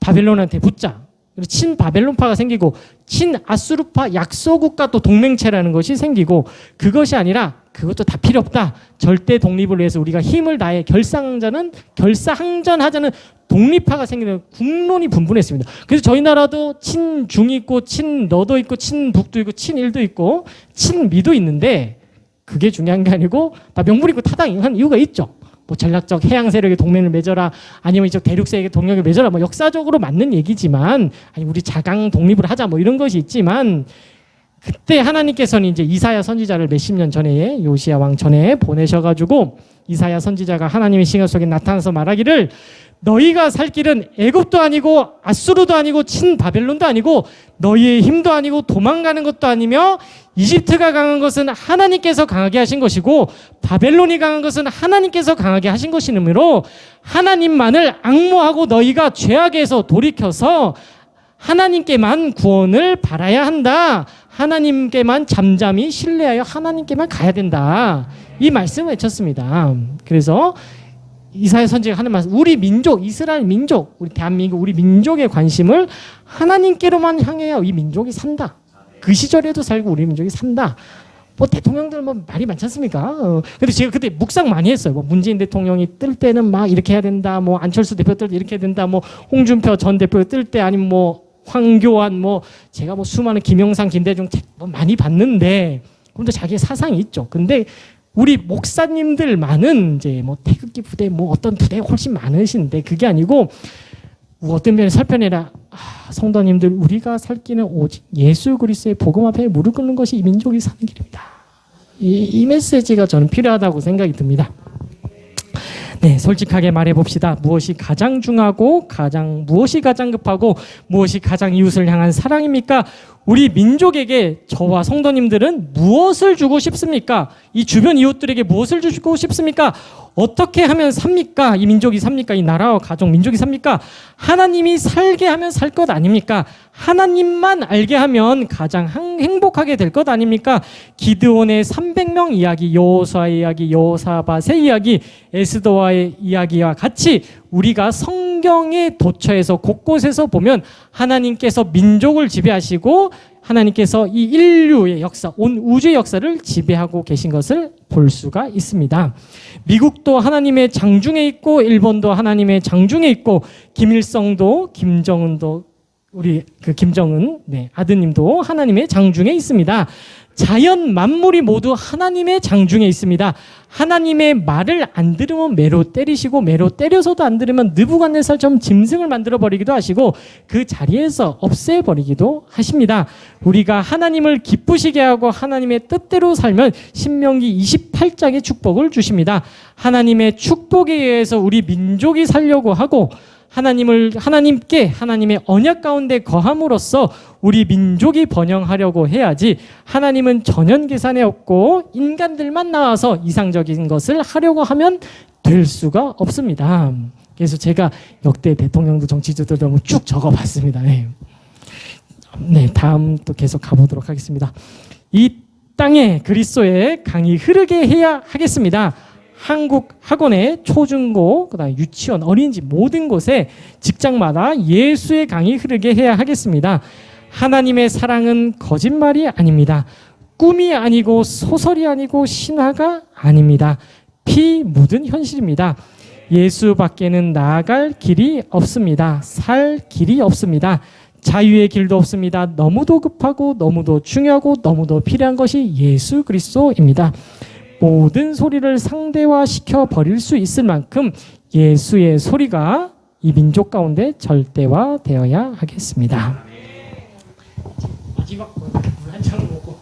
바벨론한테 붙자. 그리고 친바벨론파가 생기고, 친아수르파 약소국가 또 동맹체라는 것이 생기고, 그것이 아니라 그것도 다 필요 없다. 절대 독립을 위해서 우리가 힘을 다해 결사항전하자는 독립파가 생기는 국론이 분분했습니다. 그래서 저희 나라도 친중이 있고 친너도 있고 친북도 있고 친일도 있고 친미도 있는데, 그게 중요한 게 아니고 다 명분 있고 타당한 이유가 있죠. 뭐 전략적 해양 세력의 동맹을 맺어라, 아니면 이쪽 대륙 세력의 동맹을 맺어라, 뭐 역사적으로 맞는 얘기지만, 아니 우리 자강 독립을 하자 뭐 이런 것이 있지만, 그때 하나님께서는 이제 이사야 선지자를 몇십 년 전에, 요시야 왕 전에 보내셔가지고, 이사야 선지자가 하나님의 시간 속에 나타나서 말하기를, 너희가 살 길은 애굽도 아니고 아수르도 아니고 친바벨론도 아니고 너희의 힘도 아니고 도망가는 것도 아니며, 이집트가 강한 것은 하나님께서 강하게 하신 것이고 바벨론이 강한 것은 하나님께서 강하게 하신 것이므로 하나님만을 앙모하고 너희가 죄악에서 돌이켜서 하나님께만 구원을 바라야 한다. 하나님께만 잠잠히 신뢰하여 하나님께만 가야 된다. 이 말씀을 외쳤습니다. 그래서 이사야 선지자가 하는 말씀, 우리 민족, 이스라엘 민족, 우리 대한민국, 우리 민족의 관심을 하나님께로만 향해야 이 민족이 산다. 그 시절에도 살고 우리 민족이 산다. 뭐 대통령들 뭐 말이 많지 않습니까? 근데 제가 그때 묵상 많이 했어요. 뭐 문재인 대통령이 뜰 때는 막 이렇게 해야 된다. 뭐 안철수 대표 뜰 때 이렇게 해야 된다. 뭐 홍준표 전 대표 뜰 때, 아니면 뭐 황교안, 뭐 제가 뭐 수많은 김영삼, 김대중 책 뭐 많이 봤는데, 그런데 자기의 사상이 있죠. 근데 우리 목사님들만은 이제 뭐 태극기 부대, 뭐 어떤 부대가 훨씬 많으신데, 그게 아니고 어떤 면에 살펴내라. 성도님들, 우리가 살 길은 오직 예수 그리스도의 복음 앞에 무릎 꿇는 것이 이 민족이 사는 길입니다. 이 메시지가 저는 필요하다고 생각이 듭니다. 네, 솔직하게 말해봅시다. 무엇이 가장 중하고 무엇이 가장 급하고 무엇이 가장 이웃을 향한 사랑입니까? 우리 민족에게 저와 성도님들은 무엇을 주고 싶습니까? 이 주변 이웃들에게 무엇을 주고 싶습니까? 어떻게 하면 삽니까? 이 민족이 삽니까? 이 나라와 가족, 민족이 삽니까? 하나님이 살게 하면 살 것 아닙니까? 하나님만 알게 하면 가장 행복하게 될 것 아닙니까? 기드온의 300명 이야기, 여호수아의 이야기, 여호사밧의 이야기, 에스더와의 이야기와 같이 우리가 성경의 도처에서 곳곳에서 보면 하나님께서 민족을 지배하시고 하나님께서 이 인류의 역사, 온 우주의 역사를 지배하고 계신 것을 볼 수가 있습니다. 미국도 하나님의 장중에 있고, 일본도 하나님의 장중에 있고, 김일성도, 김정은도, 우리 김정은 아드님도 하나님의 장중에 있습니다. 자연 만물이 모두 하나님의 장중에 있습니다. 하나님의 말을 안 들으면 매로 때리시고 매로 때려서도 안 들으면 느부갓네살처럼 짐승을 만들어 버리기도 하시고 그 자리에서 없애버리기도 하십니다. 우리가 하나님을 기쁘시게 하고 하나님의 뜻대로 살면 신명기 28장의 축복을 주십니다. 하나님의 축복에 의해서 우리 민족이 살려고 하고 하나님께 하나님의 언약 가운데 거함으로써 우리 민족이 번영하려고 해야지, 하나님은 전혀 계산에 없고 인간들만 나와서 이상적인 것을 하려고 하면 될 수가 없습니다. 그래서 제가 역대 대통령도 정치주들도 한번 쭉 적어봤습니다. 네, 다음 또 계속 가보도록 하겠습니다. 이 땅에 그리스도의 강이 흐르게 해야 하겠습니다. 한국 학원의 초중고, 그다음 유치원, 어린이집 모든 곳에 직장마다 예수의 강이 흐르게 해야 하겠습니다. 하나님의 사랑은 거짓말이 아닙니다. 꿈이 아니고 소설이 아니고 신화가 아닙니다. 피 묻은 현실입니다. 예수밖에는 나아갈 길이 없습니다. 살 길이 없습니다. 자유의 길도 없습니다. 너무도 급하고 너무도 중요하고 너무도 필요한 것이 예수 그리스도입니다. 모든 소리를 상대화시켜 버릴 수 있을 만큼 예수의 소리가 이 민족 가운데 절대화되어야 하겠습니다. 마지막 물 한 잔 먹고.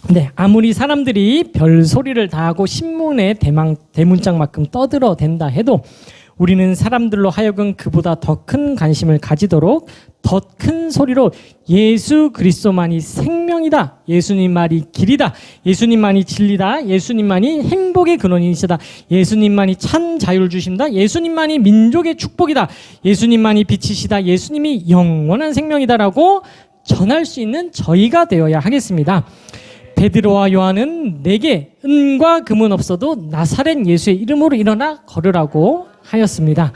네, 아무리 사람들이 별 소리를 다 하고 신문에 대문짝만큼 떠들어댄다 해도 우리는 사람들로 하여금 그보다 더 큰 관심을 가지도록 더 큰 소리로 예수 그리스도만이 생명이다, 예수님만이 길이다, 예수님만이 진리다, 예수님만이 행복의 근원이시다, 예수님만이 참 자유를 주신다, 예수님만이 민족의 축복이다, 예수님만이 빛이시다, 예수님이 영원한 생명이다라고 전할 수 있는 저희가 되어야 하겠습니다. 베드로와 요한은 내게 은과 금은 없어도 나사렛 예수의 이름으로 일어나 걸으라고 하였습니다.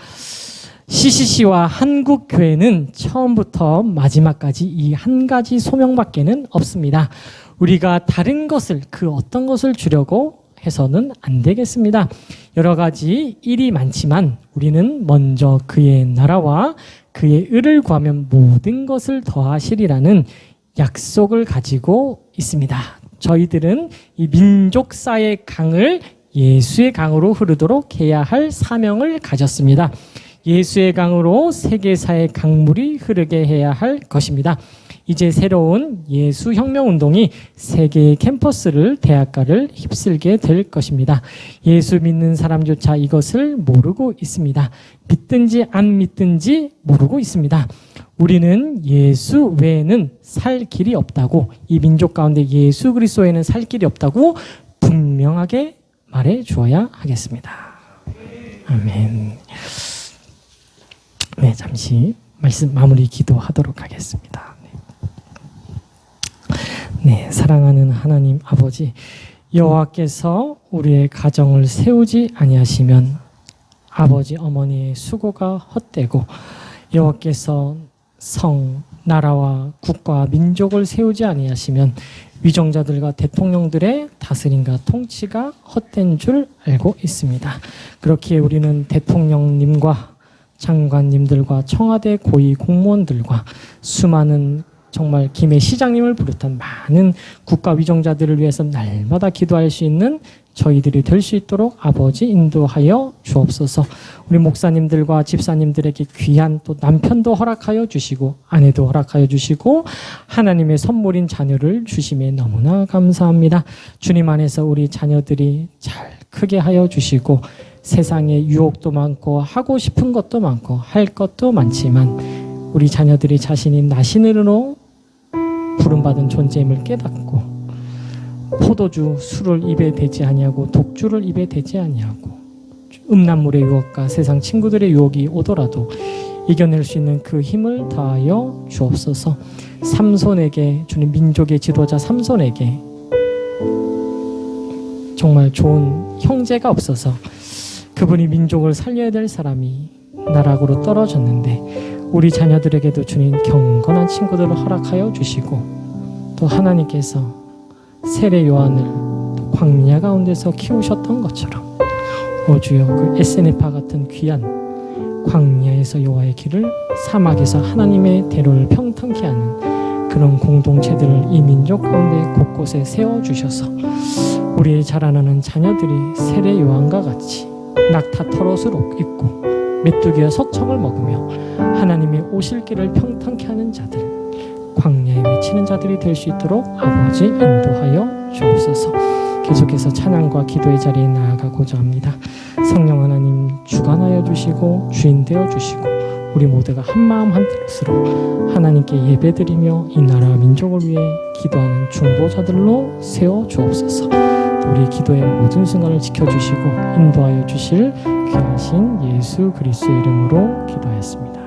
CCC와 한국교회는 처음부터 마지막까지 이 한 가지 소명밖에는 없습니다. 우리가 다른 것을, 그 어떤 것을 주려고 해서는 안 되겠습니다. 여러 가지 일이 많지만 우리는 먼저 그의 나라와 그의 의를 구하면 모든 것을 더하시리라는 약속을 가지고 있습니다. 저희들은 이 민족사의 강을 예수의 강으로 흐르도록 해야 할 사명을 가졌습니다. 예수의 강으로 세계사의 강물이 흐르게 해야 할 것입니다. 이제 새로운 예수혁명운동이 세계의 캠퍼스를, 대학가를 휩쓸게 될 것입니다. 예수 믿는 사람조차 이것을 모르고 있습니다. 믿든지 안 믿든지 모르고 있습니다. 우리는 예수 외에는 살 길이 없다고, 이 민족 가운데 예수 그리스도 외에는 살 길이 없다고 분명하게 말해 주어야 하겠습니다. 아멘. 네, 잠시 말씀 마무리 기도하도록 하겠습니다. 네, 사랑하는 하나님 아버지, 여호와께서 우리의 가정을 세우지 아니하시면 아버지 어머니의 수고가 헛되고, 여호와께서 성, 나라와 국가, 민족을 세우지 아니하시면 위정자들과 대통령들의 다스림과 통치가 헛된 줄 알고 있습니다. 그렇기에 우리는 대통령님과 장관님들과 청와대 고위 공무원들과 수많은 정말 김해 시장님을 비롯한 많은 국가 위정자들을 위해서 날마다 기도할 수 있는 저희들이 될 수 있도록 아버지 인도하여 주옵소서. 우리 목사님들과 집사님들에게 귀한 또 남편도 허락하여 주시고 아내도 허락하여 주시고 하나님의 선물인 자녀를 주심에 너무나 감사합니다. 주님 안에서 우리 자녀들이 잘 크게 하여 주시고, 세상에 유혹도 많고 하고 싶은 것도 많고 할 것도 많지만 우리 자녀들이 자신이 나신으로 부름받은 존재임을 깨닫고, 포도주, 술을 입에 대지 아니하고 독주를 입에 대지 아니하고 음란물의 유혹과 세상 친구들의 유혹이 오더라도 이겨낼 수 있는 그 힘을 다하여 주옵소서. 삼손에게, 주님 민족의 지도자 삼손에게 정말 좋은 형제가 없어서 그분이 민족을 살려야 될 사람이 나락으로 떨어졌는데, 우리 자녀들에게도 주님 경건한 친구들을 허락하여 주시고, 또 하나님께서 세례 요한을 광야 가운데서 키우셨던 것처럼 오 주여, 그 에세네파 같은 귀한 광야에서 여호와의 길을, 사막에서 하나님의 대로를 평탄케 하는 그런 공동체들을 이 민족 가운데 곳곳에 세워주셔서 우리의 자라나는 자녀들이 세례 요한과 같이 낙타 털옷을 입고 메뚜기와 서청을 먹으며 하나님의 오실 길을 평탄케 하는 자들, 광야에 외치는 자들이 될 수 있도록 아버지 인도하여 주옵소서. 계속해서 찬양과 기도의 자리에 나아가고자 합니다. 성령 하나님 주관하여 주시고 주인 되어 주시고 우리 모두가 한마음 한뜻으로 하나님께 예배드리며 이 나라 민족을 위해 기도하는 중보자들로 세워 주옵소서. 우리 기도의 모든 순간을 지켜주시고 인도하여 주실 귀하신 예수 그리스도의 이름으로 기도하였습니다.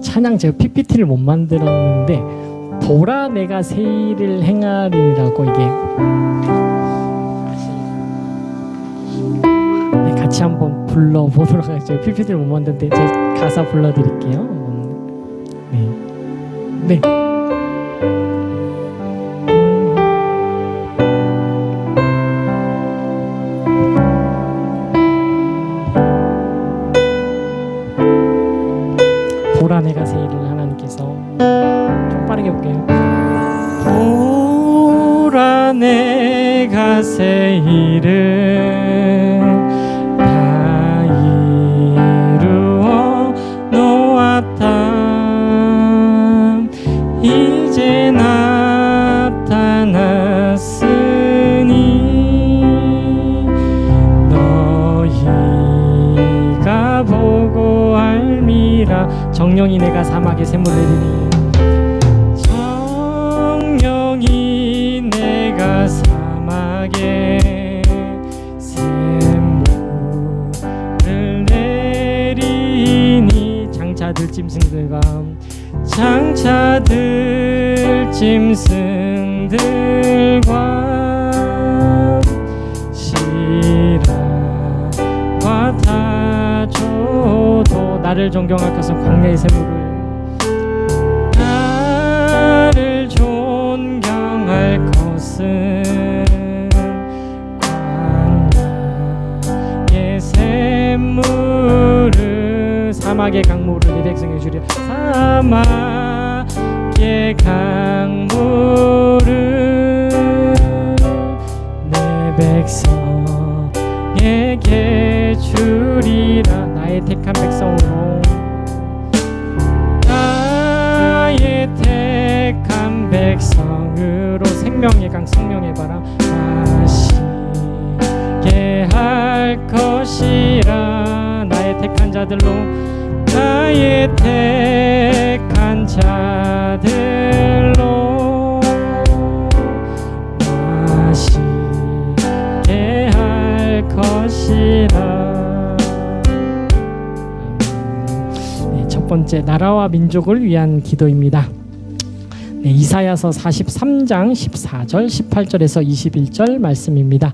찬양 제가 PPT를 못 만들었는데 보라 내가 새 일을 행하리라고 이게 같이 한번 불러보도록 하겠습니다. PPT를 못 만드는데 제가 가사 불러드릴게요. 네. 보라 내가 새 일을 하나님께서 좀 빠르게 볼게요. 보라 내가 새 일을 다 이루어 놓았다. 이제 나타났으니 너희가 보고 알미라. 정령이 내가 사막에 샘물 내리니, 정령이 내가 사막에 샘물을 내리니, 장차들 짐승들과 시라와 타조도 나를 존경할 것은 광야의 샘물을, 나를 존경할 것은 광야의 샘물을, 사막의 강물을 내 백성에게 주리라. 사막의 강물을 내 백성에게 주리라. 나의 택한 백성으로, 나의 택한 백성으로 생명의 강 성령의 바람 마시게 할 것이라. 나의 택한 자들로, 나의 택한 자들로 마시게 할 것이라. 첫 번째, 나라와 민족을 위한 기도입니다. 이사야서 43장 14절 18절에서 21절 말씀입니다.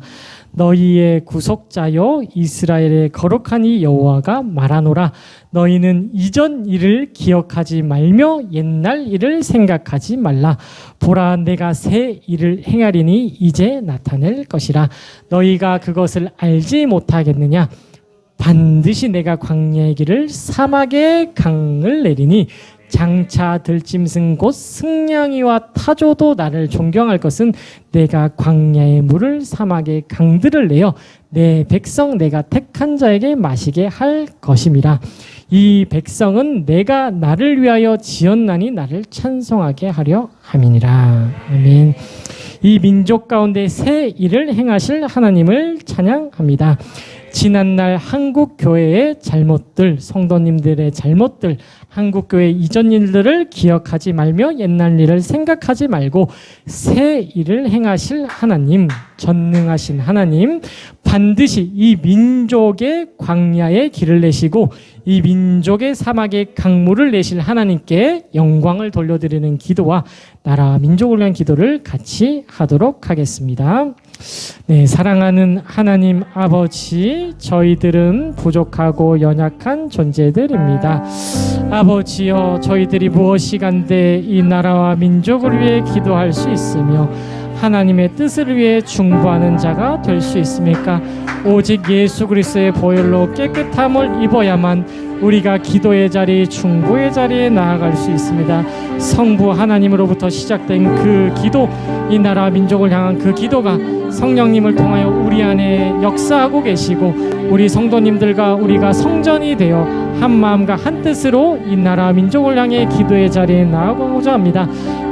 너희의 구속자여 이스라엘의 거룩한 이 여호와가 말하노라. 너희는 이전 일을 기억하지 말며 옛날 일을 생각하지 말라. 보라 내가 새 일을 행하리니 이제 나타낼 것이라. 너희가 그것을 알지 못하겠느냐? 반드시 내가 광야의 길을, 사막의 강을 내리니 장차 들짐승 곧 승냥이와 타조도 나를 존경할 것은 내가 광야의 물을, 사막의 강들을 내어 내 백성 내가 택한 자에게 마시게 할 것임이라. 이 백성은 내가 나를 위하여 지었나니 나를 찬송하게 하려 함이니라. 아멘. 이 민족 가운데 새 일을 행하실 하나님을 찬양합니다. 지난날 한국교회의 잘못들, 성도님들의 잘못들, 한국교회 이전 일들을 기억하지 말며 옛날 일을 생각하지 말고 새 일을 행하실 하나님, 전능하신 하나님, 반드시 이 민족의 광야의 길을 내시고 이 민족의 사막의 강물을 내실 하나님께 영광을 돌려드리는 기도와 나라 민족을 위한 기도를 같이 하도록 하겠습니다. 네, 사랑하는 하나님 아버지, 저희들은 부족하고 연약한 존재들입니다. 아버지여, 저희들이 무엇이간데 이 나라와 민족을 위해 기도할 수 있으며 하나님의 뜻을 위해 중보하는 자가 될 수 있습니까? 오직 예수 그리스도의 보혈로 깨끗함을 입어야만 우리가 기도의 자리, 중보의 자리에 나아갈 수 있습니다. 성부 하나님으로부터 시작된 그 기도, 이 나라 민족을 향한 그 기도가 성령님을 통하여 우리 안에 역사하고 계시고, 우리 성도님들과 우리가 성전이 되어 한 마음과 한 뜻으로 이 나라 민족을 향해 기도의 자리에 나아가고자 합니다.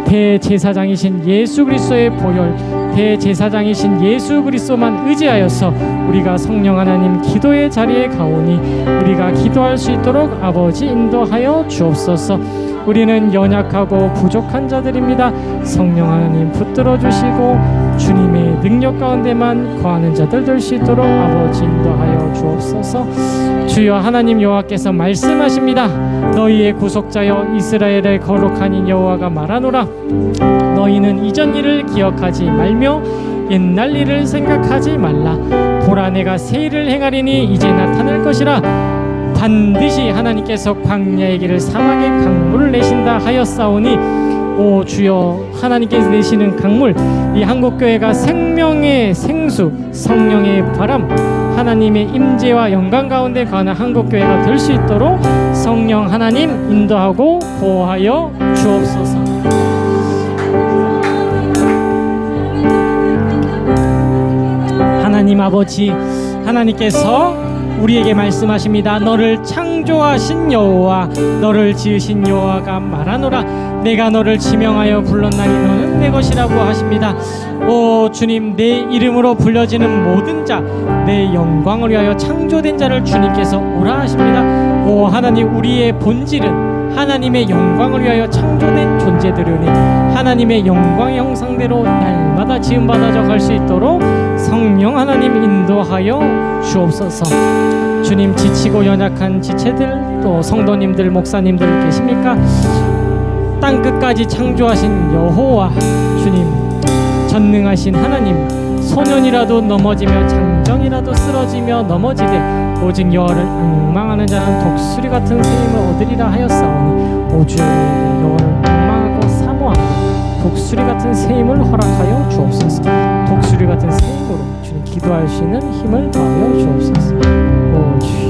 대제사장이신 예수 그리스도의 보혈, 대제사장이신 예수 그리스도만 의지하여서 우리가 성령 하나님 기도의 자리에 가오니 우리가 기도할 수 있도록 아버지 인도하여 주옵소서. 우리는 연약하고 부족한 자들입니다. 성령 하나님 붙들어 주시고 주님의 능력 가운데만 거하는 자들 될 수 있도록 아버지 인도하여 주옵소서. 주여 하나님 여호와께서 말씀하십니다. 너희의 구속자여 이스라엘의 거룩한 이 여호와가 말하노라. 너희는 이전 일을 기억하지 말며 옛날 일을 생각하지 말라. 보라 내가 새 일을 행하리니 이제 나타날 것이라. 반드시 하나님께서 광야의 길을 사막의 강물을 내신다 하였사오니, 오 주여 하나님께서 내시는 강물, 이 한국교회가 생명의 생수, 성령의 바람, 하나님의 임재와 영광 가운데 가는 한국교회가 될 수 있도록 성령 하나님 인도하고 보호하여 주옵소서. 하나님 아버지, 하나님께서 우리에게 말씀하십니다. 너를 창조하신 여호와, 너를 지으신 여호와가 말하노라. 내가 너를 지명하여 불렀나니 너는 내 것이라고 하십니다. 오 주님, 내 이름으로 불려지는 모든 자, 내 영광을 위하여 창조된 자를 주님께서 오라 하십니다. 오 하나님, 우리의 본질은 하나님의 영광을 위하여 창조된 존재들이오니 하나님의 영광의 형상대로 날마다 지음받아져 갈 수 있도록 성령 하나님 인도하여 주옵소서. 주님, 지치고 연약한 지체들, 또 성도님들, 목사님들 계십니까? 땅끝까지 창조하신 여호와 주님, 전능하신 하나님, 소년이라도 넘어지며 장정이라도 쓰러지며 넘어지되 오직 여호와를 앙망하는 자는 독수리 같은 새 힘을 얻으리라 하였사오니, 오주 여호와를 앙망하고 사모하고 독수리 같은 새 힘을 허락하여 주옵소서. 독수리 같은 새 힘으로 주님 기도할 수 있는 힘을 더하여 주옵소서. 오 주.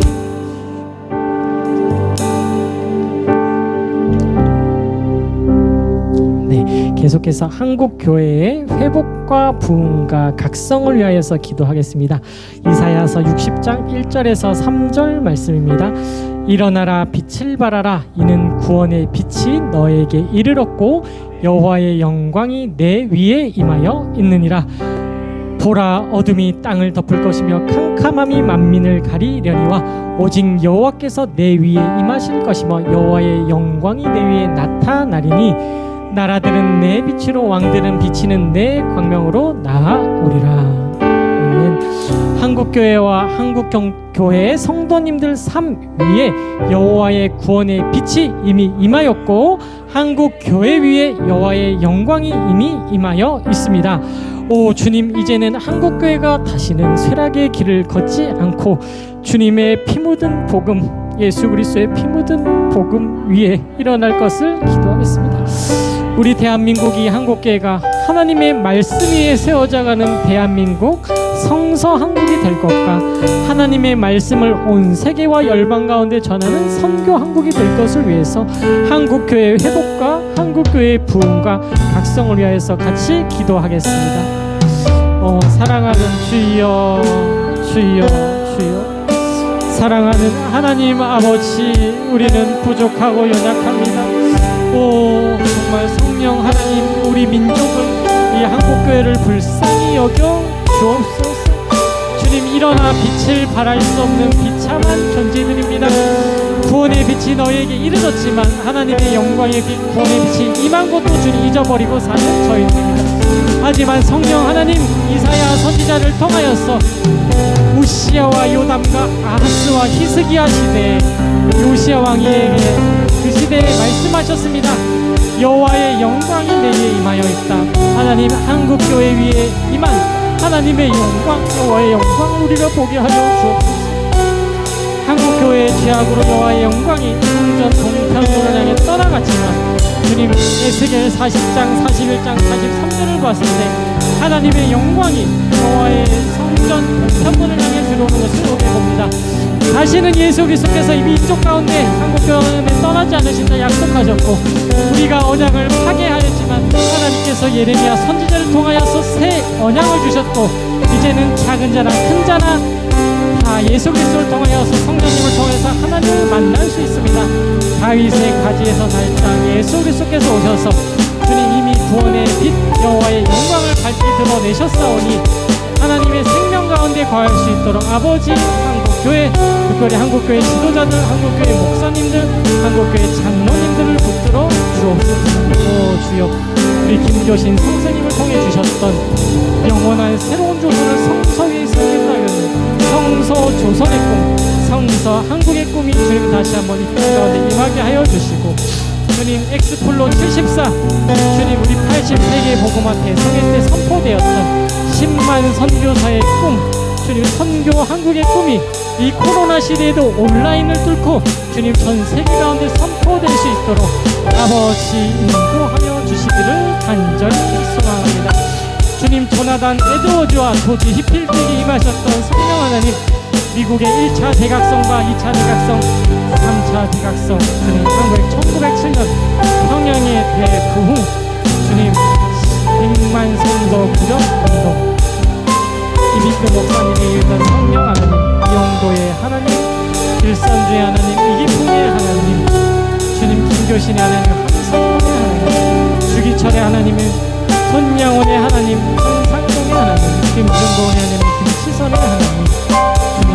계속해서 한국 교회의 회복과 부흥과 각성을 위하여서 기도하겠습니다. 이사야서 60장 1절에서 3절 말씀입니다. 일어나라 빛을 발하라. 이는 구원의 빛이 너에게 이르렀고 여호와의 영광이 내 위에 임하여 있느니라. 보라, 어둠이 땅을 덮을 것이며 캄캄함이 만민을 가리려니와 오직 여호와께서 내 위에 임하실 것이며 여호와의 영광이 내 위에 나타나리니 나라들은 내 빛으로, 왕들은 비치는 내 광명으로 나아오리라. 아멘. 한국교회와 한국교회의 성도님들 삶 위에 여호와의 구원의 빛이 이미 임하였고 한국교회 위에 여호와의 영광이 이미 임하여 있습니다. 오 주님, 이제는 한국교회가 다시는 쇠락의 길을 걷지 않고 주님의 피 묻은 복음, 예수 그리스도의 피 묻은 복음 위에 일어날 것을 기도하겠습니다. 우리 대한민국이, 한국교회가 하나님의 말씀 위에 세워져가는 대한민국 성서 한국이 될 것과 하나님의 말씀을 온 세계와 열방 가운데 전하는 선교 한국이 될 것을 위해서 한국교회의 회복과 한국교회의 부흥과 각성을 위하여서 같이 기도하겠습니다. 사랑하는 주여, 주여, 주여. 사랑하는 하나님 아버지, 우리는 부족하고 연약합니다. 오 정말 성령 하나님, 우리 민족을, 이 한국교회를 불쌍히 여겨 주옵소서. 주님, 일어나 빛을 발할 수 없는 비참한 존재들입니다. 구원의 빛이 너에게 이르렀지만 하나님의 영광의 빛, 구원의 빛이 임한 것도 주님 잊어버리고 사는 저희들입니다. 하지만 성령 하나님, 이사야 선지자를 통하여서 우시야와 요담과 아하스와 히스기야 시대에 요시야 왕에게 그 시대에 말씀하셨습니다. 여호와의 영광이 내 위에 임하여 있다. 하나님, 한국교회 위에 임한 하나님의 영광, 여호와의 영광을 우리가 보게 하여 주옵소서. 한국교회의 죄악으로 여호와의 영광이 성전 동편으로 향해 떠나갔지만 주님, 에스겔 40장, 41장, 43절을 봤을 때 하나님의 영광이 여호와의 성전 복산문을 향해 들어오는 것을 오게 봅니다. 다시는 예수 그리스도께서 이미 이쪽 가운데 한국교회에 떠나지 않으신다 약속하셨고, 우리가 언약을 파괴하였지만 하나님께서 예레미야 선지자를 통하여서 새 언약을 주셨고, 이제는 작은 자나 큰 자나 다 예수 그리스도를 통하여서 성령님을 통해서 하나님을 만날 수 있습니다. 다윗의 가지에서 날짜 예수 그리스도께서 오셔서 주님 이미 구원의 빛 여호와의 영광을 밝히 드러내셨사오니 하나님의 생명 가운데 거할 수 있도록 아버지, 한국교회, 특별히 한국교회 지도자들, 한국교회 목사님들, 한국교회 장로님들을 붙들어 주옵소서. 주여, 우리 김교신 성스님을 통해 주셨던 영원한 새로운 조선을 성서 위에 세우겠다는 성서 조선의 꿈, 성서 한국의 꿈이 주님 다시 한번 이 땅 가운데 임하게 하여 주시고, 주님 엑스플로 74, 주님 우리 83개 복음화 대성회 때 선포되었던 10만 선교사의 꿈, 주님 선교 한국의 꿈이 이 코로나 시대에도 온라인을 뚫고 주님 전 세계 가운데 선포될 수 있도록 아버지 인도하여 주시기를 간절히 소망합니다. 주님 조나단 에드워즈와 조지 히필드에게 임하셨던 성령 하나님, 미국의 1차 대각성과 2차 대각성, 3차 대각성, 주님 한국의 1907년 평양의 대부흥, 주님 100만 성도 구령 운동, 이비크 목사님이 일던 성령 하나님, 영도의 하나님, 일선주의 하나님, 이기풍의 하나님, 주님 김교신의 하나님, 함성의 하나님, 주기철의 하나님은 손양원의 하나님, 황상동의 하나님, 김준봉의 하나님, 김치선의 하나님, 주님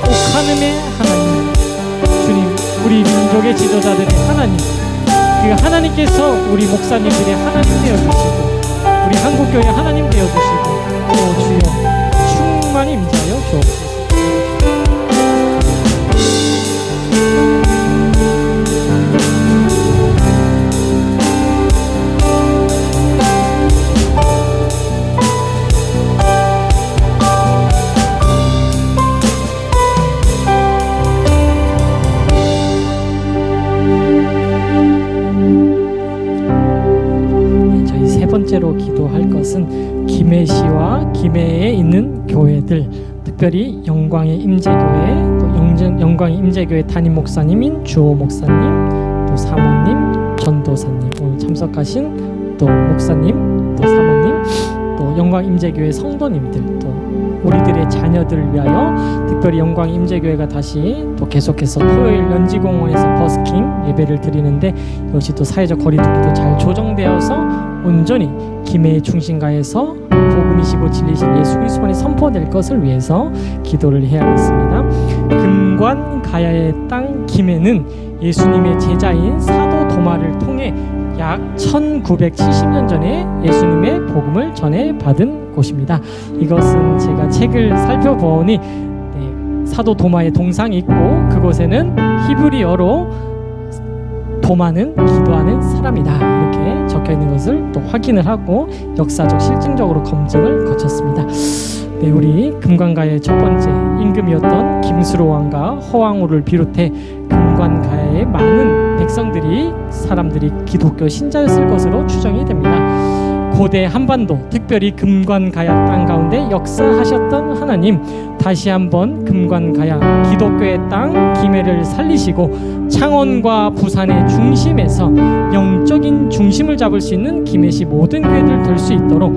옥하늘의 하나님, 주님 우리 민족의 지도자들의 하나님, 그 하나님께서 우리 목사님들의 하나님 되어주시고 우리 한국교회 하나님 되어주시고 또 주여 충만히 임재하여 주옵소서. 번째로 기도할 것은 김해시와 김해에 있는 교회들, 특별히 영광의 임재교회, 또 영광의 임재교회 담임 목사님인 주호 목사님, 또 사모님, 전도사님, 오늘 참석하신 또 목사님, 또 사모님, 또 영광 임재교회 성도님들, 또 우리들의 자녀들을 위하여 특별히 영광 임재교회가 다시 또 계속해서 토요일 연지공원에서 버스킹 예배를 드리는데, 이것이 또 사회적 거리두기도 잘 조정되어서 온전히 김해의 중심가에서 복음이시고 진리신 예수 그리스도만이 선포될 것을 위해서 기도를 해야겠습니다. 금관 가야의 땅 김해는 예수님의 제자인 사도 도마를 통해 약 1970년 전에 예수님의 복음을 전해 받은 곳입니다. 이것은 제가 책을 살펴보니 사도 도마의 동상이 있고, 그곳에는 히브리어로 도마는 기도하는 사람이다 이렇게 적혀 있는 것을 또 확인을 하고 역사적 실증적으로 검증을 거쳤습니다. 네, 우리 금관가의 첫 번째 임금이었던 김수로 왕과 허왕후를 비롯해 금관가의 많은 백성들이, 사람들이 기독교 신자였을 것으로 추정이 됩니다. 고대 한반도, 특별히 금관가야 땅 가운데 역사하셨던 하나님, 다시 한번 금관가야 기독교의 땅 김해를 살리시고 창원과 부산의 중심에서 영적인 중심을 잡을 수 있는 김해시 모든 교회들 될 수 있도록,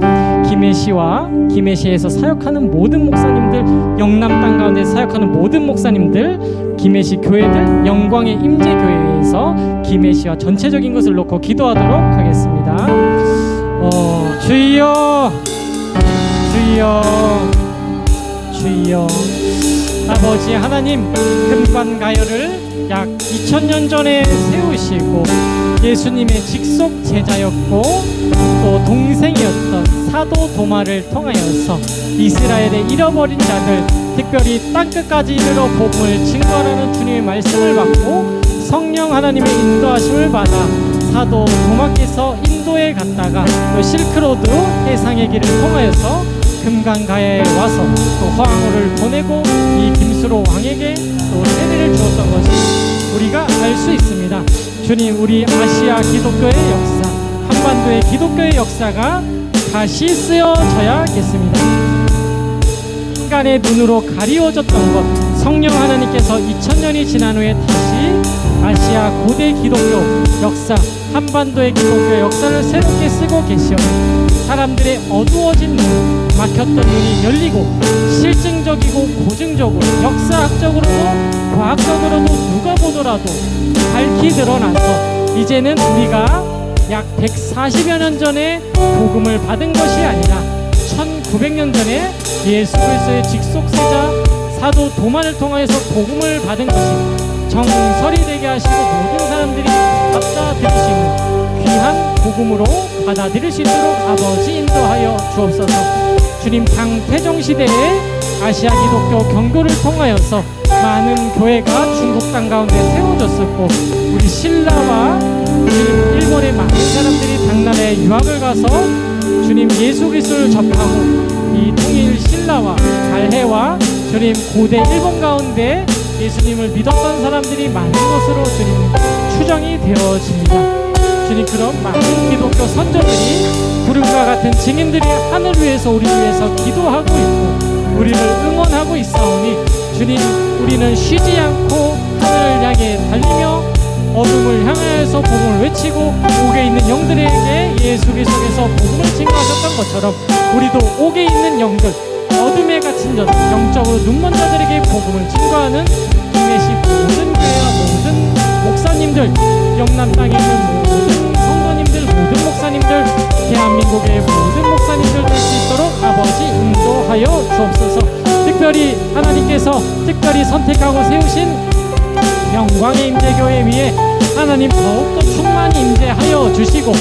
김해시와 김해시에서 사역하는 모든 목사님들, 영남 땅 가운데 사역하는 모든 목사님들, 김해시 교회들, 영광의 임재교회에서 김해시와 전체적인 것을 놓고 기도하도록 하겠습니다. 주여, 주여, 주여. 아버지 하나님, 금관가야를 약 2000년 전에 세우시고 예수님의 직속 제자였고 또 동생이었던 사도 도마를 통하여서 이스라엘의 잃어버린 자들, 특별히 땅끝까지 이르러 복음을 증거하는 주님의 말씀을 받고 성령 하나님의 인도하심을 받아 사도 도마께서 인도에 갔다가 또 실크로드 해상의 길을 통하여서 금강가야에 와서 또 허황호를 보내고 이 김수로 왕에게 또 세례를 주었던 것을 우리가 알 수 있습니다. 주님, 우리 아시아 기독교의 역사, 한반도의 기독교의 역사가 다시 쓰여져야겠습니다. 인간의 눈으로 가리워졌던 것, 성령 하나님께서 2000년이 지난 후에 다시 아시아 고대 기독교 역사, 한반도의 기독교 역사를 새롭게 쓰고 계시오. 사람들의 어두워진 눈, 막혔던 눈이 열리고 실증적이고 고증적으로 역사학적으로도 과학적으로도 누가 보더라도 밝히 드러나서 이제는 우리가 약 140여 년 전에 복음을 받은 것이 아니라 1900년 전에 예수 그리스도의 직속세자 사도 도마를 통하여서 복음을 받은 것이 정설이 되게 하시고 모든 사람들이 받아들일 수 있는 귀한 복음으로 받아들일 수 있도록 아버지 인도하여 주옵소서. 주님, 당태종 시대에 아시아 기독교 경고를 통하여서 많은 교회가 중국 땅 가운데 세워졌었고, 우리 신라와 주님 일본의 많은 사람들이 당나라에 유학을 가서 주님 예수 그리스도를 접하고, 이 통일 신라와 발해와 주님 고대 일본 가운데 예수님을 믿었던 사람들이 많은 것으로 주님 추정이 되어집니다. 주님, 그런 많은 기독교 선조들이 구름과 같은 증인들이 하늘을 위해서 우리를 위해서 기도하고 있고 우리를 응원하고 있사오니 주님, 우리는 쉬지 않고 하늘을 향해 달리며 어둠을 향하여서 복음을 외치고 옥에 있는 영들에게 예수 그리스도께서 복음을 증거하셨던 것처럼 우리도 옥에 있는 영들, 어둠에 갇힌 자들, 영적으로 눈먼 자들에게 복음을 증거하는 김해시 모든 교회와 모든 목사님들, 영남 땅에 있는 모든 성도님들, 모든 목사님들, 대한민국의 모든 목사님들 될 수 있도록 아버지 인도하여 주옵소서. 특별히 하나님께서 특별히 선택하고 세우신 영광의 임재교회 위에 하나님 더욱더 충만히 임재하여 주시고,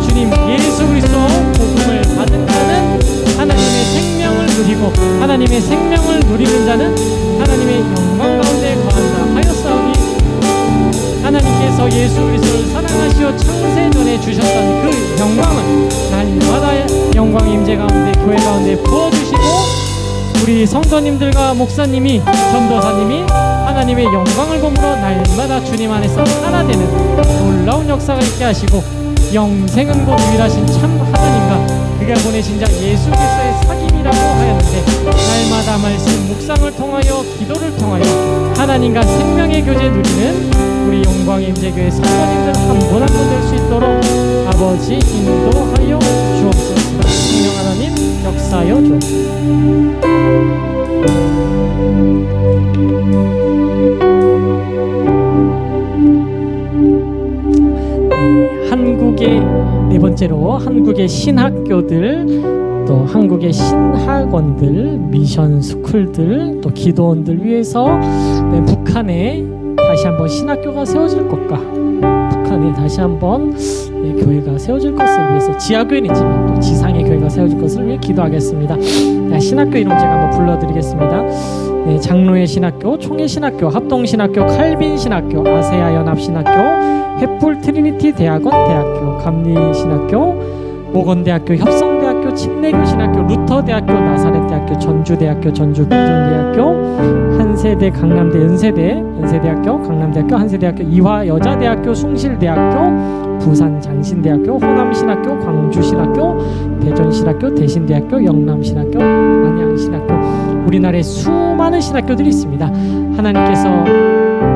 주님 예수 그리스도 복음을 받은 자는 하나님의 생명을 누리고 하나님의 생명을 누리는 자는 하나님의 영광 가운데 거한다 하였사오니, 하나님께서 예수 그리스도를 사랑하시어 창세전에 주셨던 그 영광을 날마다 영광의 임재 가운데 교회 가운데 부어주시고, 우리 성도님들과 목사님이 전도사님이 하나님의 영광을 보므로 날마다 주님 안에서 하나 되는 놀라운 역사가 있게 하시고, 영생은 곧 유일하신 참 하나님과 그가 보내신 자 예수 그리스도의 사귐이라고 하였는데, 날마다 말씀 묵상을 통하여 기도를 통하여 하나님과 생명의 교제 누리는 우리 영광의 임재교회 성도님들 한 분 한 분 될 수 있도록 아버지 인도하여 주옵소서. 성령 하나님 역사하여 주옵소서. 한국의 네 번째로 한국의 신학교들, 또 한국의 신학원들, 미션 스쿨들, 또 기도원들 위해서 북한에 다시 한번 신학교가 세워질 것과 북한에 다시 한번 교회가 세워질 것을 위해서, 지하교회이지만 또 지상의 교회가 세워질 것을 위해 기도하겠습니다. 신학교 이름 제가 한번 불러드리겠습니다. 장로의 신학교, 총회 신학교, 합동 신학교, 칼빈 신학교, 아세아 연합 신학교, 횃불 트리니티 대학원 대학교, 감리 신학교, 모건대학교, 협성대학교, 침례교 신학교, 루터대학교, 나사렛대학교, 전주대학교, 전주비전대학교, 한세대, 강남대, 연세대학교, 강남대학교, 한세대학교, 이화여자대학교, 숭실대학교, 부산장신대학교, 호남신학교, 광주신학교, 대전신학교, 대신대학교, 영남신학교, 안양신학교, 우리나라에 수많은 신학교들이 있습니다. 하나님께서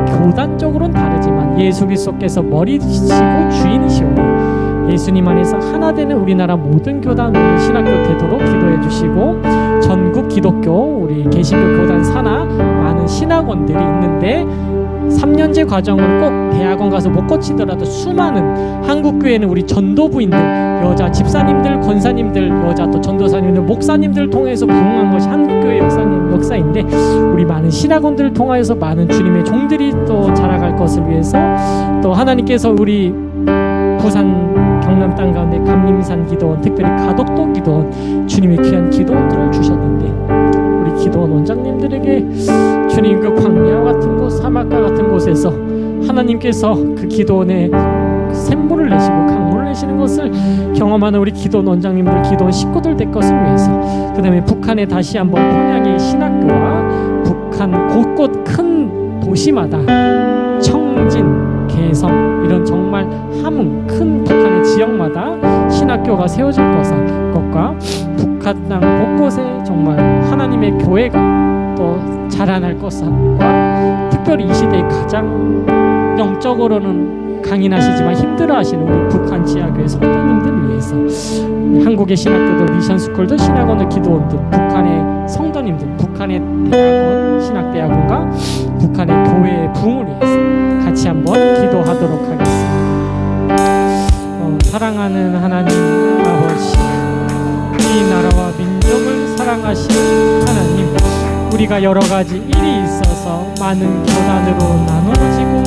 교단적으로는 다르지만 예수 그리스도께서 머리시고 주인이시오니 예수님 안에서 하나 되는 우리나라 모든 교단 신학교 되도록 기도해 주시고, 전국 기독교 우리 개신교 교단 산하 많은 신학원들이 있는데 3년제 과정을 꼭 대학원 가서 못 거치더라도 수많은 한국교회는 우리 전도부인들, 여자 집사님들, 권사님들, 여자 또 전도사님들, 목사님들 통해서 부흥한 것이 한국교회 역사인데, 우리 많은 신학원들을 통하여서 많은 주님의 종들이 또 자라갈 것을 위해서, 또 하나님께서 우리 부산 경남 땅 가운데 감림산 기도원, 특별히 가덕도 기도원, 주님의 귀한 기도원들을 주셨는데, 우리 기도원 원장님들에게 주님 그 광야 같은 곳, 사막과 같은 곳에서 하나님께서 그 기도원에 샘물을 내시고 강물을 내시는 것을 경험하는 우리 기도원 원장님들, 기도원 식구들 될 것을 위해서, 그 다음에 북한에 다시 한번 평양의 신학교와 북한 곳곳 큰 도시마다 청진, 개성 이런 정말 함흥 큰 북한의 지역마다 신학교가 세워질 것을 곳곳과 북한 땅 곳곳에 정말 하나님의 교회가 또 자라날 것과 특별히 이 시대에 가장 영적으로는 강인하시지만 힘들어하시는 우리 북한 지하교회 성도님들 위해서 한국의 신학교들, 미션스쿨들, 신학원들, 기도원들, 북한의 성도님들, 북한의 대학원, 신학대학원과 북한의 교회의 부흥을 위해서 같이 한번 기도하도록 하겠습니다. 사랑하는 하나님 아버지, 이 나라와 민족을 사랑하시는 하나님, 우리가 여러 가지 일이 있어서 많은 교단으로 나누어지고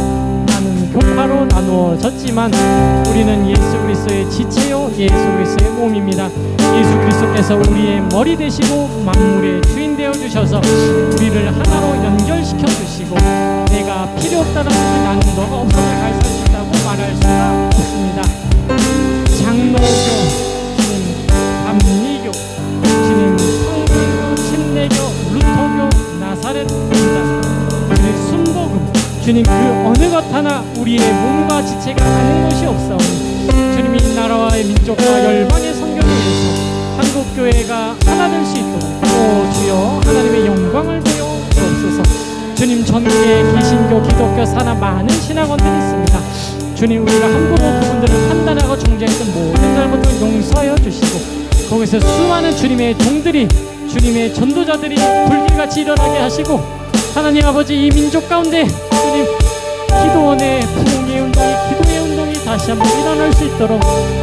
많은 교파로 나누어졌지만 우리는 예수 그리스도의 지체요 예수 그리스도의 몸입니다. 예수 그리스도께서 우리의 머리 되시고 만물의 주인 되어 주셔서 우리를 하나로 연결시켜 주시고 내가 필요 없다는 것을 나는 너가 없어서 갈 수 있다고 말할 수가 없습니다. 장로교, 주님 감리교, 주님 성교교, 침례교, 루터교, 나사렛 분단, 주님 순복음, 주님 그 어느 것 하나 우리의 몸과 지체가 아는 것이 없사오니 주님 이 나라와의 민족과 열방의 선교를 위해서 한국교회가 하나 될 수 있도록 오 주여 하나님의 영광을 보여 주옵소서. 주님 전국에 개신교, 기독교, 산하 많은 신학원들이 있습니다. 주님 우리가 함부로 그분들을 판단하고 정죄했던 모든 잘못을 용서하여 주시고 거기서 수많은 주님의 종들이 주님의 전도자들이 불길같이 일어나게 하시고 하나님 아버지 이 민족 가운데 주님 기도원의 부흥의 운동이 기도의 운동이 다시 한번 일어날 수 있도록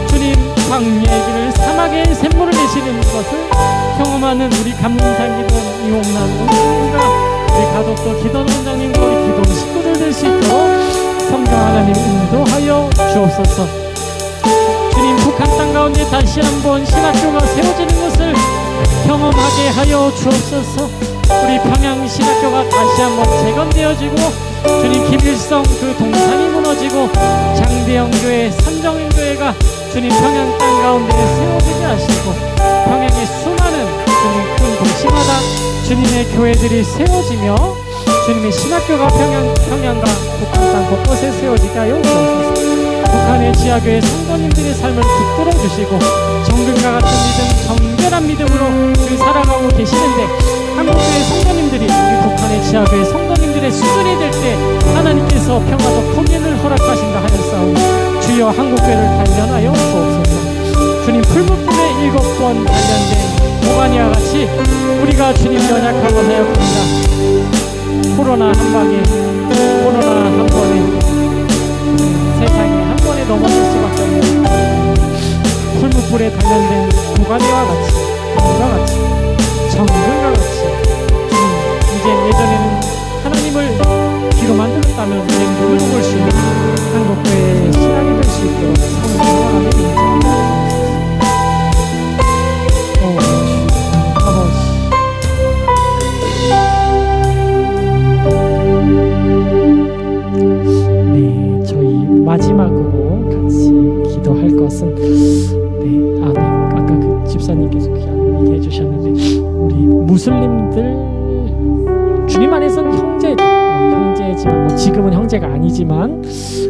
주님 광야의 길을 사막의 샘물을 내시는 것을 경험하는 우리 감림산 기도원 이홍남 원장님과 우리 가덕도 기도원 원장님과 우리 기도원 식구들 될 수 있도록 성령 하나님 인도하여 주옵소서. 주님 북한 땅 가운데 다시 한번 신학교가 세워지는 것을 경험하게 하여 주옵소서. 우리 평양 신학교가 다시 한번 재건되어지고 주님 김일성 그 동산이 무너지고 장대영 교회, 선정인 교회가 주님 평양 땅 가운데 세워지게 하시고 평양의 수많은 주님 큰 도시마다 주님의 교회들이 세워지며 주님의 신학교가 평양과 북한 땅 곳곳에 세워지게 하여 주옵소서. 북한의 지하교회 성도님들의 삶을 붙들어 주시고 정금과 같은 믿음, 정결한 믿음으로 살아가고 계시는데 한국교회 성도님들이 우리 북한의 지하교회 성도님들의 수준이 될 때 하나님께서 평화도 통일을 허락하신다 하였사오니 주여 한국교회를 단련하여 주옵소서. 주님 풀무불에 7번 단련된 보가니와 같이 우리가 주님 연약하고 하였습니다. 코로나 한 방에 코로나 한 번에 세상에 한 번에 넘어질 수밖에 없는 풀무불에 단련된 보가니와 같이 정과 같이 정금과 같이 이제 예전에는 하나님을 귀로 만들었다면 이제 눈으로 볼 수 있는 한국교회의 신앙이 될 수 있도록 성령과 하나님 인정합니다. 마지막으로 같이 기도할 것은 아까 그 집사님께서 얘기해 주셨는데 우리 무슬림들 주님 안에서는 형제지만 뭐 지금은 형제가 아니지만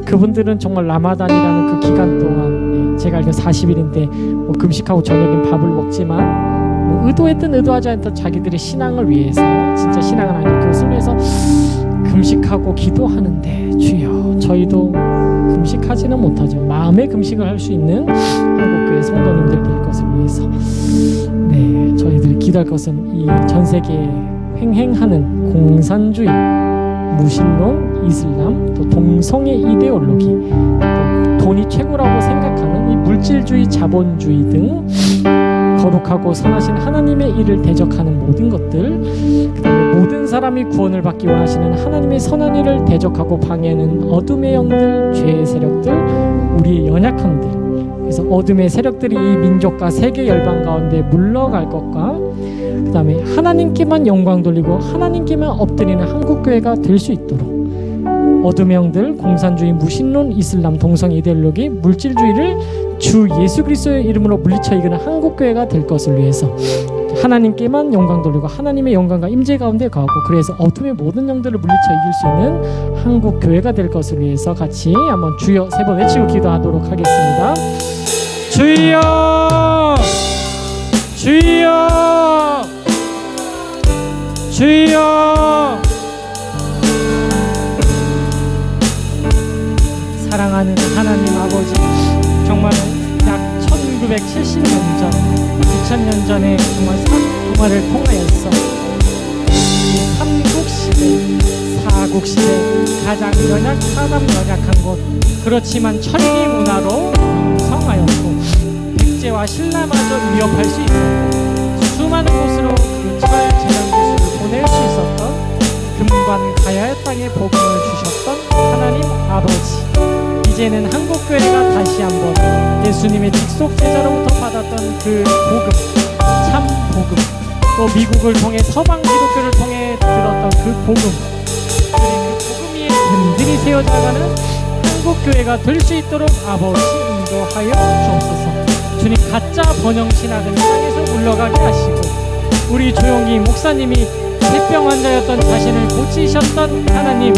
그분들은 정말 라마단이라는 그 기간 동안 제가 알기로 40일인데 뭐 금식하고 저녁엔 밥을 먹지만 뭐 의도했든 의도하지 않든 자기들의 신앙을 위해서 진짜 신앙은 아니고 그것을 위해서 금식하고 기도하는데 주여 저희도 금식하지는 못하죠. 마음의 금식을 할 수 있는 한국교회 성도님들 될 것을 위해서 저희들이 기도할 것은 이 전 세계에 횡행하는 공산주의, 무신론, 이슬람, 또 동성애 이데올로기, 또 돈이 최고라고 생각하는 이 물질주의, 자본주의 등 거룩하고 선하신 하나님의 일을 대적하는 모든 것들, 그 다음에 모든 사람이 구원을 받기 원하시는 하나님의 선한 일을 대적하고 방해하는 어둠의 영들, 죄의 세력들, 우리의 연약함들, 그래서 어둠의 세력들이 이 민족과 세계 열방 가운데 물러갈 것과 그 다음에 하나님께만 영광 돌리고 하나님께만 엎드리는 한국교회가 될 수 있도록 어둠의 영들, 공산주의, 무신론, 이슬람, 동성애 이데올로기, 물질주의를 주 예수 그리스도의 이름으로 물리쳐 이기는 한국교회가 될 것을 위해서 하나님께만 영광 돌리고 하나님의 영광과 임재 가운데 가고 그래서 어둠의 모든 영들을 물리쳐 이길 수 있는 한국교회가 될 것을 위해서 같이 한번 주여 3번 외치고 기도하도록 하겠습니다. 주여 주여 주여. 사랑하는 하나님 아버지, 정말 약 1970년 전, 2000년 전에 정말 사국동화를 통하여서 이 삼국시대, 사국시대 가장 연약한 곳, 그렇지만 천리 문화로 성하였고 백제와 신라마저 위협할 수 있었고 수많은 곳으로 그 철제량 기술을 보낼 수 있었던 금관 가야의 땅에 복음을 주셨던 하나님 아버지, 이제는 한국교회가 다시 한번 예수님의 직속 제자로부터 받았던 그 복음, 참 복음, 또 미국을 통해 서방 기독교를 통해 들었던 그 복음, 그 복음 위에 든든히 세워져가는 한국교회가 될 수 있도록 아버지 인도하여 주옵소서. 주님, 가짜 번영 신학은 땅에서 물러가게 하시고 우리 조용기 목사님이 폐병 환자였던 자신을 고치셨던 하나님,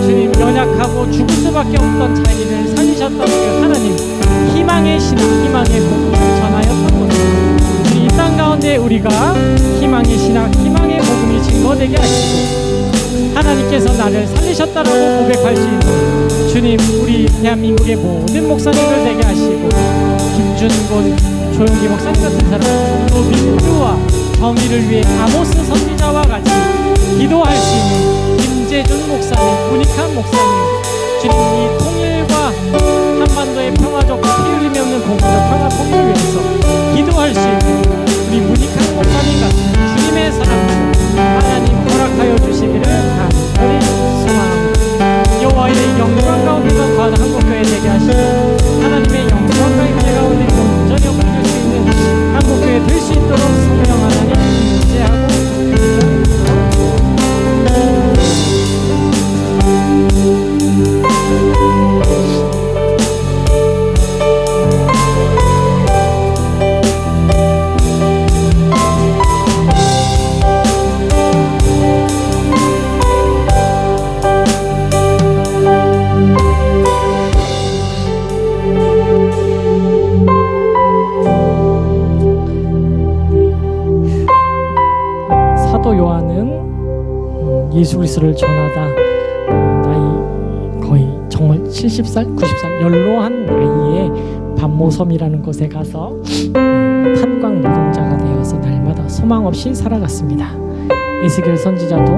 주님, 연약하고 죽을 수밖에 없던 자기를 살리셨던 그 하나님, 희망의 신앙, 희망의 복음을 전하였던 것처럼 주님, 이 땅 가운데 우리가 희망의 신앙, 희망의 복음이 증거되게 하시고 하나님께서 나를 살리셨다라고 고백할 수 있는 주님, 우리 대한민국의 모든 목사님들 되게 하시고 김준곤, 조용기 목사님 같은 사람, 또 민주와 정의를 위해 아모스 선지자와 같이 기도할 수 있는 김재준 목사님, 문익환 목사님, 주님, 이 통일과 한반도의 평화적 피 흘림이 없는 공동의 평화 통일을 위해서 기도할 수 있는 우리 문익환 목사님 같은 주님의 사랑을 하나님 허락하여 주시기를 간절히 소망합니다. 여호와의 영광 가운데서 거하는 한국교회 되게 하시고 하나님의 영광과 임재 가운데 온전히 엎드릴 수 있는 한국교회 될 수 있도록 성령 하나님 임재하고 사도 요한은 예수 그리스도를 전하다 나이 거의 정말 70살, 90살 연로한 나이에 반모섬이라는 곳에 가서 탄광 노동자가 되어서 날마다 소망 없이 살아갔습니다. 에스겔 선지자도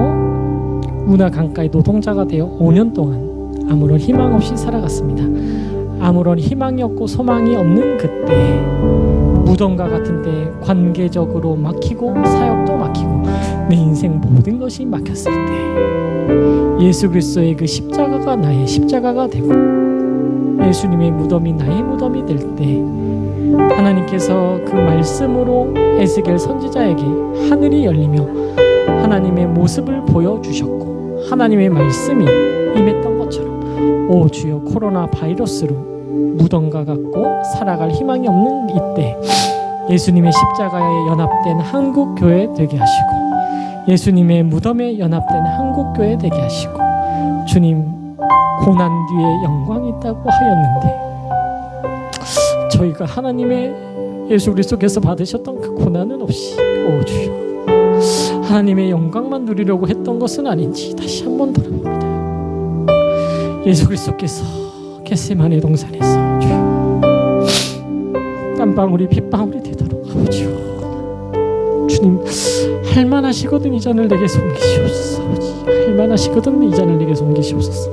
운하 강가의 노동자가 되어 5년 동안 아무런 희망 없이 살아갔습니다. 아무런 희망이 없고 소망이 없는 그때, 무덤과 같은 때 관계적으로 막히고 사역도 막히고 내 인생 모든 것이 막혔을 때 예수 그리스도의 그 십자가가 나의 십자가가 되고 예수님의 무덤이 나의 무덤이 될 때 하나님께서 그 말씀으로 에스겔 선지자에게 하늘이 열리며 하나님의 모습을 보여주셨고 하나님의 말씀이 임했던 것처럼, 오 주여, 코로나 바이러스로 무덤과 같고 살아갈 희망이 없는 이때 예수님의 십자가에 연합된 한국교회 되게 하시고 예수님의 무덤에 연합된 한국교회 되게 하시고, 주님, 고난 뒤에 영광이 있다고 하였는데 저희가 하나님의 예수 그리스도께서 받으셨던 그 고난은 없이, 오 주여, 하나님의 영광만 누리려고 했던 것은 아닌지 다시 한번 돌아봅니다. 예수 그리스도께서 겟세마네 동산에서 주여 땀방울이 빗방울이 되도록 아버지요, 주님, 할만하시거든 이 잔을 내게 옮기시옵소서. 아버지, 할만하시거든 이 잔을 내게 옮기시옵소서.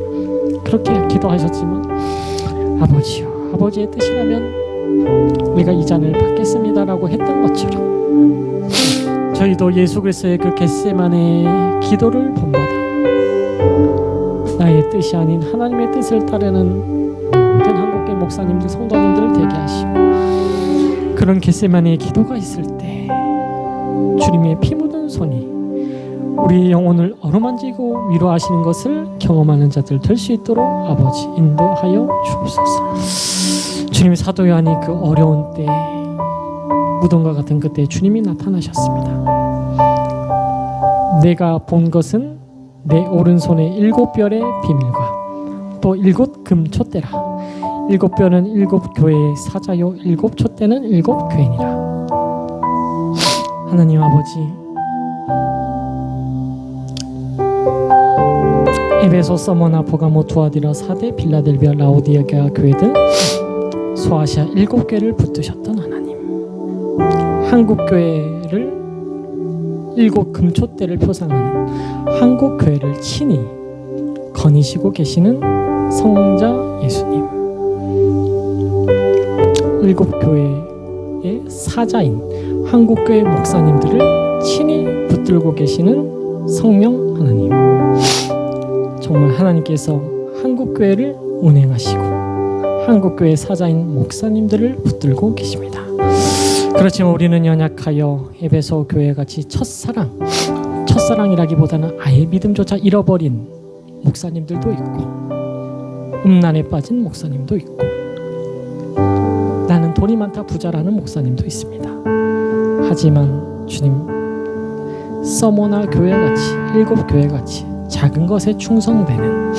그렇게 기도하셨지만 아버지요, 아버지의 뜻이라면 우리가 이 잔을 받겠습니다라고 했던 것처럼 저희도 예수 그리스도의 그 겟세마네 기도를 본받아 나의 뜻이 아닌 하나님의 뜻을 따르는 모든 한국계 목사님들, 성도님들을 되게 하시고, 그런 겟세마네의 기도가 있을 때 주님의 피 묻은 손이 우리의 영혼을 어루만지고 위로하시는 것을 경험하는 자들 될 수 있도록 아버지 인도하여 주옵소서. 주님의 사도 요한이 그 어려운 때, 무덤과 같은 그때 주님이 나타나셨습니다. 내가 본 것은 내 오른손의 7별의 비밀과 또 7 금촛대라. 7별은 7 교회의 사자요 7 촛대는 7 교회니라. 하나님 아버지, 에베소, 서머나, 버가모, 투아디라, 사데, 빌라델비아, 라오디게아 교회들 소아시아 7교회를 붙드셨던 하나님, 한국교회를 7 금초대를 표상하는 한국교회를 친히 거니시고 계시는 성자 예수님, 7교회의 사자인 한국교회 목사님들을 친히 붙들고 계시는 성령 하나님, 정말 하나님께서 한국교회를 운행하시고 한국교회 사자인 목사님들을 붙들고 계십니다. 그렇지만 우리는 연약하여 에베소 교회같이 첫사랑이라기보다는 아예 믿음조차 잃어버린 목사님들도 있고, 음란에 빠진 목사님도 있고, 나는 돈이 많다 부자라는 목사님도 있습니다. 하지만 주님, 서머나 교회같이 7교회같이 작은 것에 충성되는,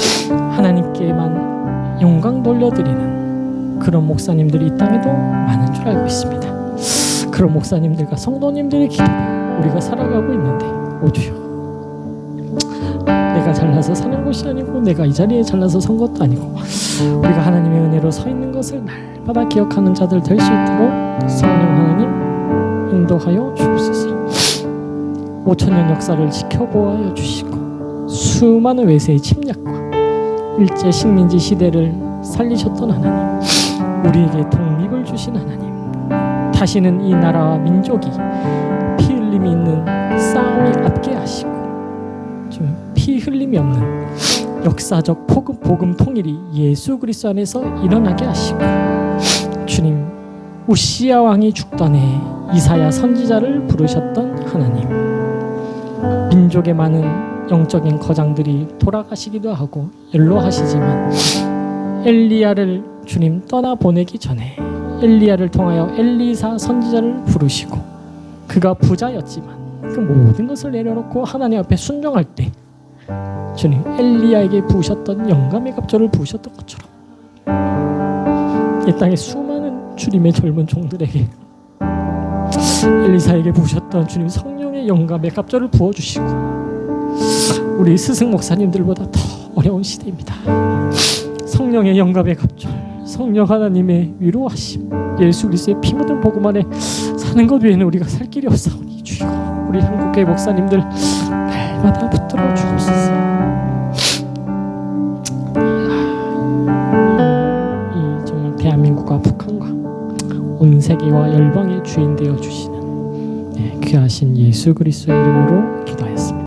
하나님께만 영광 돌려드리는 그런 목사님들이 이 땅에도 많은 줄 알고 있습니다. 그런 목사님들과 성도님들의 기도로 우리가 살아가고 있는데, 오주여, 내가 잘나서 사는 것이 아니고 내가 이 자리에 잘나서 선 것도 아니고 우리가 하나님의 은혜로 서 있는 것을 날마다 기억하는 자들 될 수 있도록 성령 하나님 인도하여 주옵소서. 5000년 역사를 지켜보아여 주시고 수많은 외세의 침략과 일제 식민지 시대를 살리셨던 하나님, 우리에게 독립을 주신 하나님, 다시는 이 나라와 민족이 피 흘림이 있는 싸움이 없게 하시고 좀 피 흘림이 없는 역사적 복음 통일이 예수 그리스도 안에서 일어나게 하시고, 주님, 우시야 왕이 죽던 해 이사야 선지자를 부르셨던 하나님, 민족의 많은 영적인 거장들이 돌아가시기도 하고 연로하시지만 엘리야를 주님 떠나보내기 전에 엘리야를 통하여 엘리사 선지자를 부르시고, 그가 부자였지만 그 모든 것을 내려놓고 하나님 앞에 순종할 때 주님 엘리야에게 부으셨던 영감의 갑절을 부으셨던 것처럼 이 땅의 수많은 주님의 젊은 종들에게 엘리사에게 부으셨던 주님 성령의 영감의 갑절을 부어주시고, 우리 스승 목사님들보다 더 어려운 시대입니다. 성령의 영감의 갑절, 성령 하나님의 위로하심, 예수 그리스도의 피 묻은 복음 안에 사는 것 외에는 우리가 살 길이 없사오니 주여, 우리 한국교회 목사님들 날마다 붙들어 주옵소서. 이 정말 대한민국과 북한과 온 세계와 열방의 주인 되어 주시는 귀하신 예수 그리스도의 이름으로 기도하였습니다.